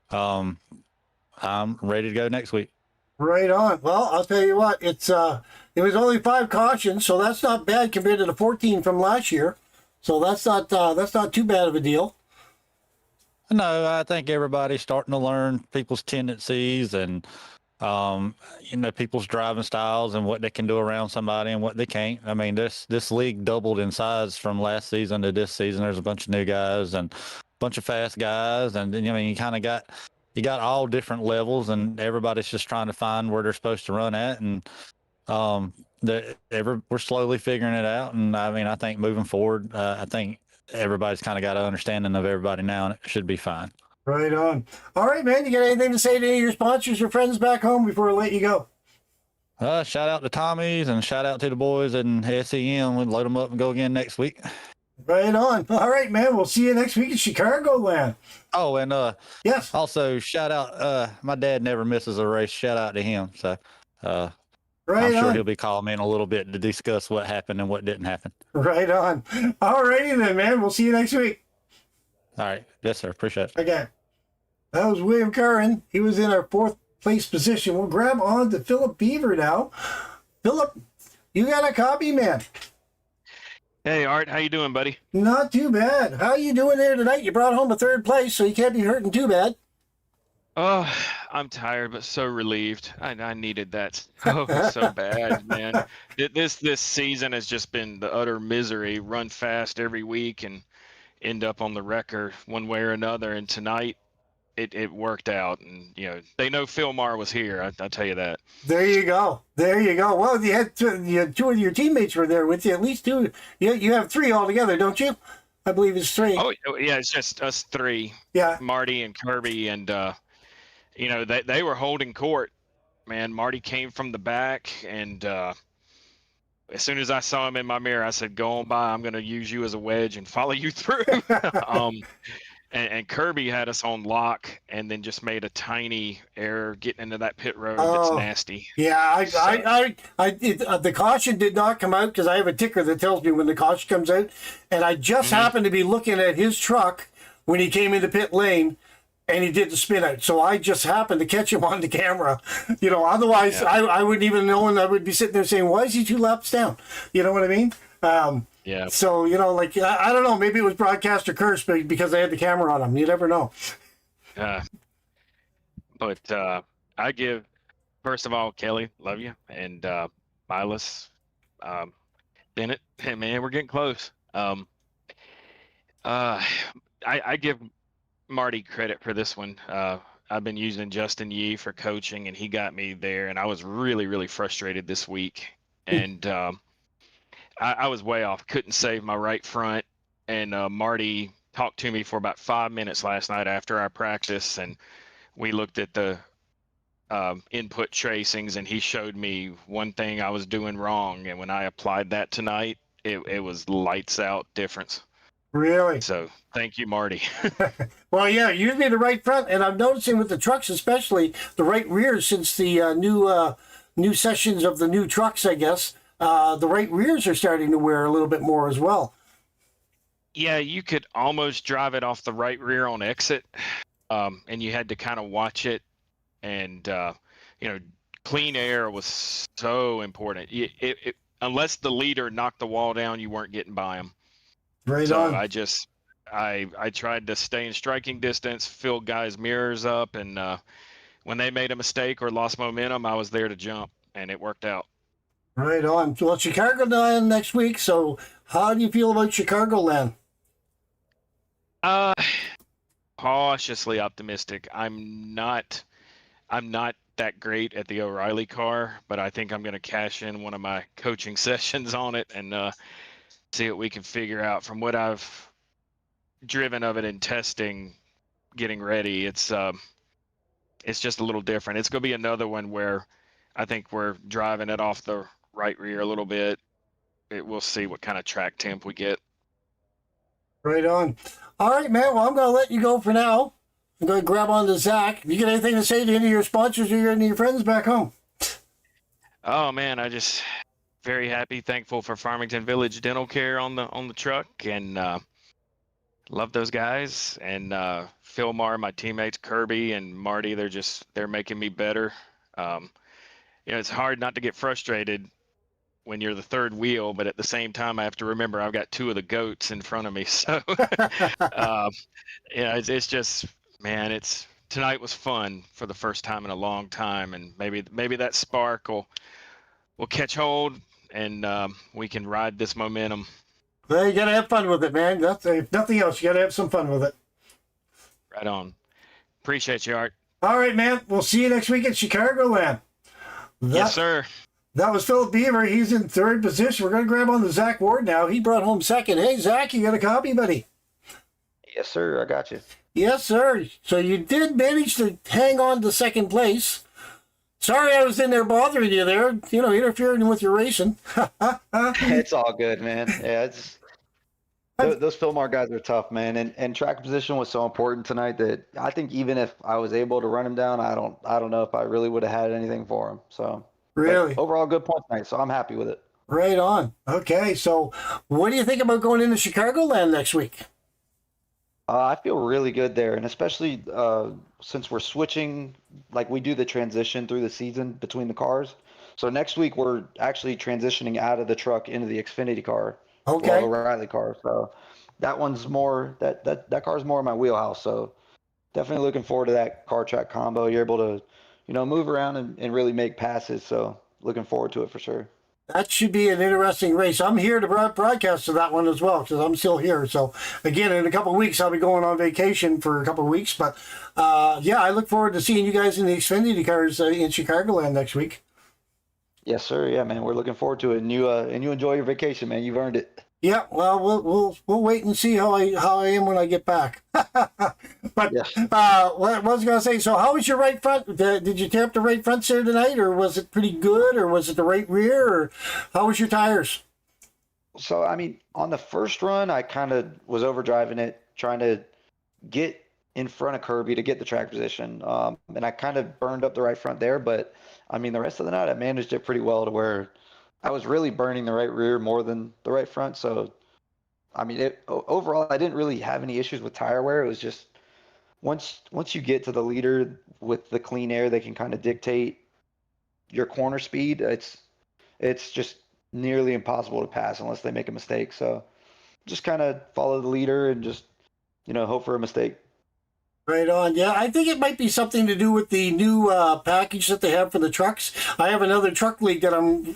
um, I'm ready to go next week. Right on. Well, I'll tell you what, it was only 5 cautions, so that's not bad compared to the 14 from last year. So that's not too bad of a deal. No, I think everybody's starting to learn people's tendencies and people's driving styles and what they can do around somebody and what they can't. I mean, this league doubled in size from last season to this season. There's a bunch of new guys and a bunch of fast guys, and then you kind of got all different levels, and everybody's just trying to find where they're supposed to run at, and we're slowly figuring it out. And I mean, I think moving forward, I think everybody's kind of got an understanding of everybody now, and it should be fine. Right on. All right, man. You got anything to say to any of your sponsors or friends back home before I let you go? Shout out to Tommy's and shout out to the boys in SEM. We'll load them up and go again next week. Right on. All right, man. We'll see you next week in Chicagoland. Oh, and yes. Also shout out. My dad never misses a race. Shout out to him. So right I'm sure on. he'll be calling me in a little bit to discuss what happened and what didn't happen. Right on. All righty then, man. We'll see you next week. All right. Yes, sir. Appreciate it. Okay. That was William Curran. He was in our 4th place position. We'll grab on to Philip Beaver now. Philip, you got a copy, man. Hey, Art, how you doing, buddy? Not too bad. How you doing there tonight? You brought home a 3rd place, so you can't be hurting too bad. Oh, I'm tired, but so relieved. I needed that so bad, man. This season has just been the utter misery. Run fast every week and end up on the wrecker one way or another. And tonight, it worked out. And they know Phil Maher was here. I'll tell you that. There you go. There you go. Well, you had 2 of your teammates were there with you. At least 2. You have 3 altogether, don't you? I believe it's 3. Oh yeah, it's just us 3. Yeah. Marty and Kirby, and they were holding court. Man, Marty came from the back, and as soon as I saw him in my mirror, I said, "Go on by. I'm going to use you as a wedge and follow you through." And Kirby had us on lock, and then just made a tiny error getting into that pit road. That's nasty. Yeah, the caution did not come out because I have a ticker that tells me when the caution comes out, and I just happened to be looking at his truck when he came into pit lane, and he did the spin out. So I just happened to catch him on the camera. Otherwise I wouldn't even know, and I would be sitting there saying, "Why is he 2 laps down?" You know what I mean? Yeah. So, I don't know, maybe it was broadcaster curse because I had the camera on him. You never know. But I give, first of all, Kelly, love you. And Milas, Bennett, hey, man, we're getting close. I give Marty credit for this one. I've been using Justin Yee for coaching, and he got me there. And I was really, really frustrated this week. And I was way off. Couldn't save my right front. And Marty talked to me for about 5 minutes last night after our practice, and we looked at the input tracings, and he showed me one thing I was doing wrong. And when I applied that tonight, it was lights out difference. Really? So thank you, Marty. Well, yeah, usually the right front, and I'm noticing with the trucks, especially the right rear, since the new sessions of the new trucks, I guess. The right rears are starting to wear a little bit more as well. Yeah, you could almost drive it off the right rear on exit, and you had to kind of watch it. And clean air was so important. Unless the leader knocked the wall down, you weren't getting by him. Right so on. I tried to stay in striking distance, fill guys' mirrors up, and when they made a mistake or lost momentum, I was there to jump, and it worked out. Right on. Well, Chicagoland next week. So, how do you feel about Chicagoland? Cautiously optimistic. I'm not that great at the O'Reilly car, but I think I'm going to cash in one of my coaching sessions on it and see what we can figure out. From what I've driven of it in testing, getting ready, it's just a little different. It's going to be another one where I think we're driving it off the right rear a little bit. We'll see what kind of track temp we get. Right on. All right, man. Well, I'm going to let you go for now. I'm going to grab on to Zach. You got anything to say to any of your sponsors or any of your friends back home? Oh, man, very happy, thankful for Farmington Village Dental Care on the truck, and love those guys. And Philmar, my teammates, Kirby and Marty, they're making me better. It's hard not to get frustrated when you're the third wheel, but at the same time, I have to remember I've got two of the goats in front of me. So, it's just, man, tonight was fun for the first time in a long time, and maybe that spark will catch hold, and we can ride this momentum. Well, you gotta have fun with it, man. If nothing else, you gotta have some fun with it. Right on. Appreciate you, Art. All right, man. We'll see you next week at Chicagoland. Yes, sir. That was Philip Beaver. He's in third position. We're going to grab on to Zach Ward now. He brought home second. Hey, Zach, you got a copy, buddy? Yes, sir. I got you. Yes, sir. So you did manage to hang on to second place. Sorry I was in there bothering you there, interfering with your racing. It's all good, man. Yeah, those Philmar guys are tough, man. And track position was so important tonight that I think even if I was able to run him down, I don't know if I really would have had anything for him. So really, but overall good point tonight. So I'm happy with it. Right on. Okay, so what do you think about going into Chicagoland next week? I feel really good there, and especially since we're switching, like we do the transition through the season between the cars. So next week we're actually transitioning out of the truck into the Xfinity car, Okay. or the Riley car. So that one's more that car's more in my wheelhouse. So definitely looking forward to that car track combo. You're able to, move around and really make passes. So looking forward to it for sure. That should be an interesting race. I'm here to broadcast to that one as well because I'm still here. So, again, in a couple of weeks, I'll be going on vacation for a couple of weeks. But, I look forward to seeing you guys in the Xfinity cars in Chicagoland next week. Yes, sir. Yeah, man. We're looking forward to it. And you enjoy your vacation, man. You've earned it. Yeah, well, we'll wait and see how I am when I get back. But Yes. what was I going to say? So, how was your right front? Did you tear up the right front there tonight, or was it pretty good, or was it the right rear, or how was your tires? So, I mean, on the first run, I kind of was overdriving it, trying to get in front of Kirby to get the track position. And I kind of burned up the right front there. But, I mean, the rest of the night, I managed it pretty well to where I was really burning the right rear more than the right front. So, I mean, overall, I didn't really have any issues with tire wear. It was just once you get to the leader with the clean air, they can kind of dictate your corner speed. It's just nearly impossible to pass unless they make a mistake. So, just kind of follow the leader and just hope for a mistake. Right on. Yeah, I think it might be something to do with the new package that they have for the trucks. I have another truck league that I'm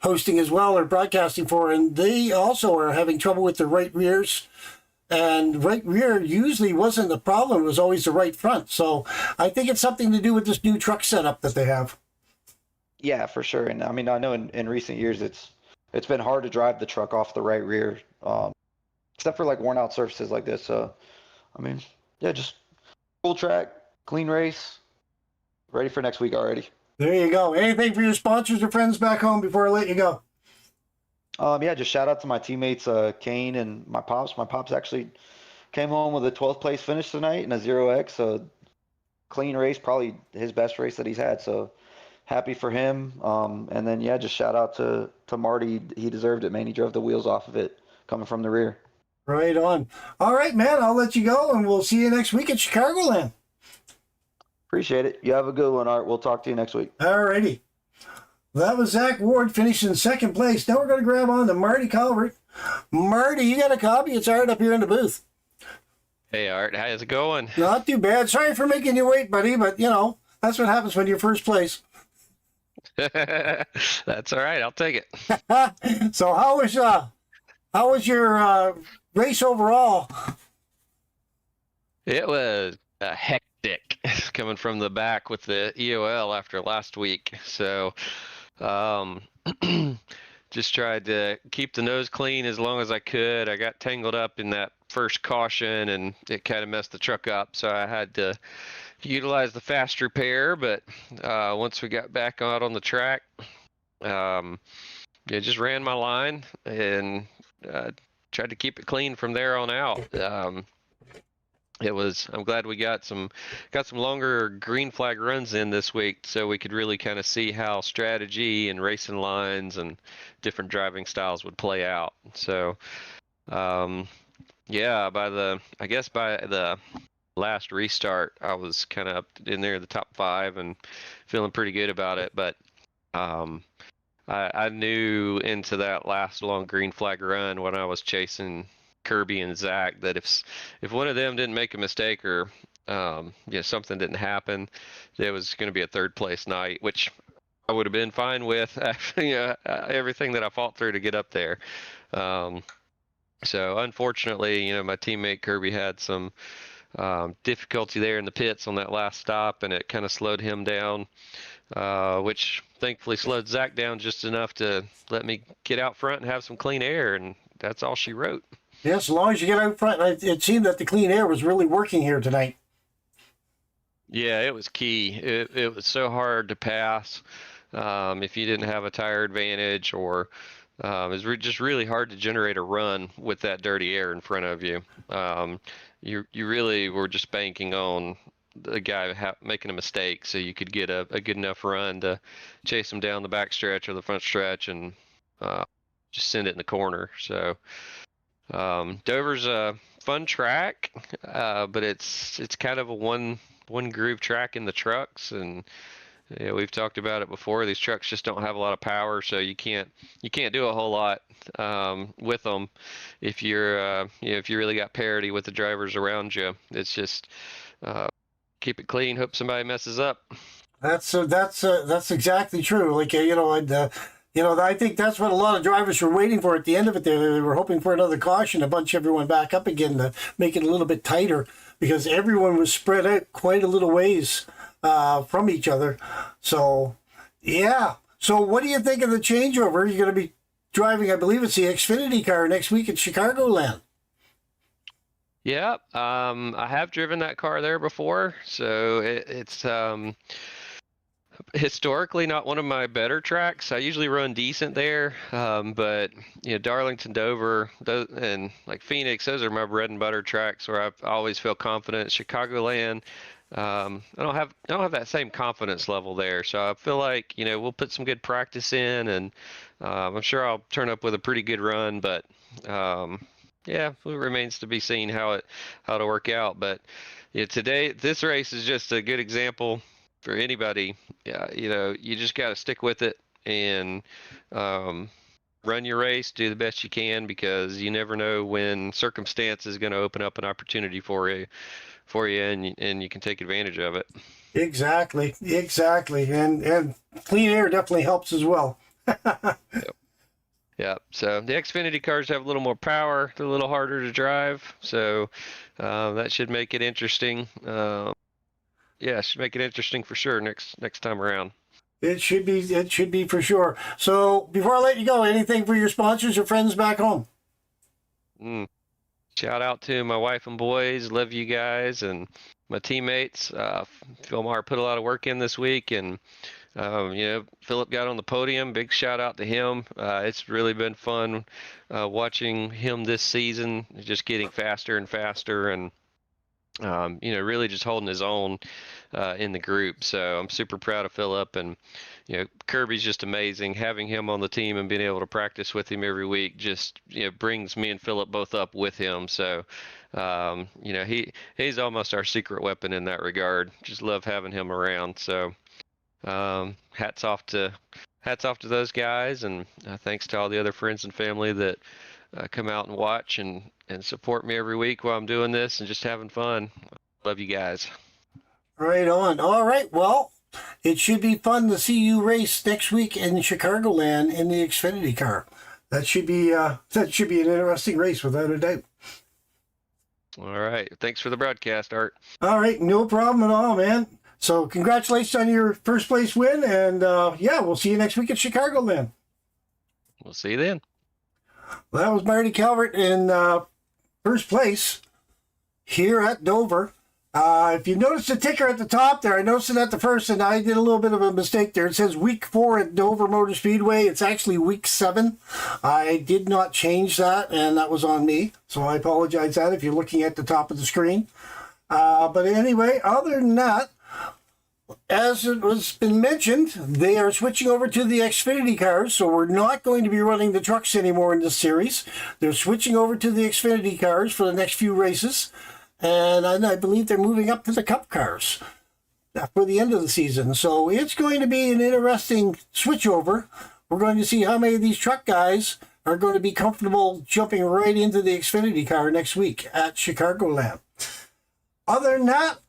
hosting as well or broadcasting for, and they also are having trouble with the right rears. And right rear usually wasn't the problem. It was always the right front. So I think it's something to do with this new truck setup that they have. Yeah, for sure. And I mean, I know in recent years it's been hard to drive the truck off the right rear, except for like worn out surfaces like this. So, I mean, yeah, just full track, clean race, ready for next week already. There you go. Anything for your sponsors or friends back home before I let you go? Yeah, just shout out to my teammates, Kane and my pops. My pops actually came home with a 12th place finish tonight in a 0X. So clean race, probably his best race that he's had. So happy for him. And then, yeah, just shout out to Marty. He deserved it, man. He drove the wheels off of it coming from the rear. Right on. All right, man, I'll let you go, and we'll see you next week at Chicagoland. Appreciate it. You have a good one, Art. We'll talk to you next week. All righty. That was Zach Ward finishing second place. Now we're going to grab on to Marty Calvert. Marty, you got a copy? It's Art up here in the booth. Hey, Art. How's it going? Not too bad. Sorry for making you wait, buddy, but, that's what happens when you're first place. That's all right. I'll take it. So how was your race overall? It was hectic coming from the back with the EOL after last week. So just tried to keep the nose clean as long as I could. I got tangled up in that first caution and it kind of messed the truck up. So I had to utilize the fast repair. But once we got back out on the track, just ran my line and tried to keep it clean from there on out. I'm glad we got some longer green flag runs in this week, so we could really kind of see how strategy and racing lines and different driving styles would play out. So, yeah, I guess by the last restart, I was kind of up in there, the top 5, and feeling pretty good about it. But I knew into that last long green flag run when I was chasing Kirby and Zach that if one of them didn't make a mistake or something didn't happen, there was going to be a 3rd place night, which I would have been fine with after everything that I fought through to get up there. So unfortunately, my teammate Kirby had some difficulty there in the pits on that last stop, and it kind of slowed him down, which thankfully slowed Zach down just enough to let me get out front and have some clean air, and that's all she wrote. Yes, as long as you get out front. It seemed that the clean air was really working here tonight. Yeah, it was key. It was so hard to pass if you didn't have a tire advantage, or it was just really hard to generate a run with that dirty air in front of you. You really were just banking on the guy making a mistake so you could get a good enough run to chase him down the back stretch or the front stretch and just send it in the corner. So Dover's a fun track, but it's kind of a one groove track in the trucks, and we've talked about it before. These trucks just don't have a lot of power, so you can't do a whole lot with them if you're if you really got parity with the drivers around you. It's just keep it clean, hope somebody messes up. That's exactly true. Like I think that's what a lot of drivers were waiting for at the end of it. They were hoping for another caution to bunch everyone back up again to make it a little bit tighter, because everyone was spread out quite a little ways from each other. So, yeah. So what do you think of the changeover? You're going to be driving, I believe it's the Xfinity car next week at Chicagoland. Yeah, I have driven that car there before, so it's historically not one of my better tracks. I usually run decent there, but Darlington, Dover, and like Phoenix, those are my bread and butter tracks where I always feel confident. Chicagoland, I don't have that same confidence level there, so I feel like we'll put some good practice in, and I'm sure I'll turn up with a pretty good run. But yeah, it remains to be seen how to work out. But today this race is just a good example for anybody. You just got to stick with it and run your race, do the best you can, because you never know when circumstance is going to open up an opportunity for you, and you can take advantage of it. Exactly. And clean air definitely helps as well. Yep. Yeah, so the Xfinity cars have a little more power. They're a little harder to drive, so that should make it interesting. Yeah, it should make it interesting for sure next time around. It should be for sure. So before I let you go, anything for your sponsors or friends back home? Shout out to my wife and boys. Love you guys, and my teammates. Philmar put a lot of work in this week, and Philip got on the podium. Big shout out to him. It's really been fun watching him this season, just getting faster and faster, and really just holding his own in the group. So I'm super proud of Philip, and Kirby's just amazing. Having him on the team and being able to practice with him every week just brings me and Philip both up with him. So he's almost our secret weapon in that regard. Just love having him around. So hats off to those guys, and thanks to all the other friends and family that come out and watch and support me every week while I'm doing this and just having fun. Love you guys. Right on. All right. Well, it should be fun to see you race next week in Chicagoland in the Xfinity car. That should be an interesting race without a doubt. All right. Thanks for the broadcast, Art. All right. No problem at all, man. So congratulations on your first place win, and we'll see you next week at Chicagoland. We'll see you then. Well, that was Marty Calvert in first place here at Dover. If you notice the ticker at the top there, I noticed it at the first, and I did a little bit of a mistake there. It says week 4 at Dover Motor Speedway. It's actually week 7. I did not change that, and that was on me. So I apologize for that if you're looking at the top of the screen. But anyway, other than that, as it was been mentioned, they are switching over to the Xfinity cars, so we're not going to be running the trucks anymore in this series. They're switching over to the Xfinity cars for the next few races, and I believe they're moving up to the Cup cars for the end of the season. So it's going to be an interesting switchover. We're going to see how many of these truck guys are going to be comfortable jumping right into the Xfinity car next week at Chicagoland. Other than that,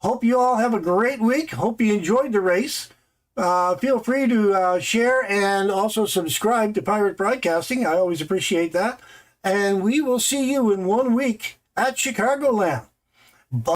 hope you all have a great week. Hope you enjoyed the race. Feel free to share and also subscribe to Pirate Broadcasting. I always appreciate that. And we will see you in 1 week at Chicagoland.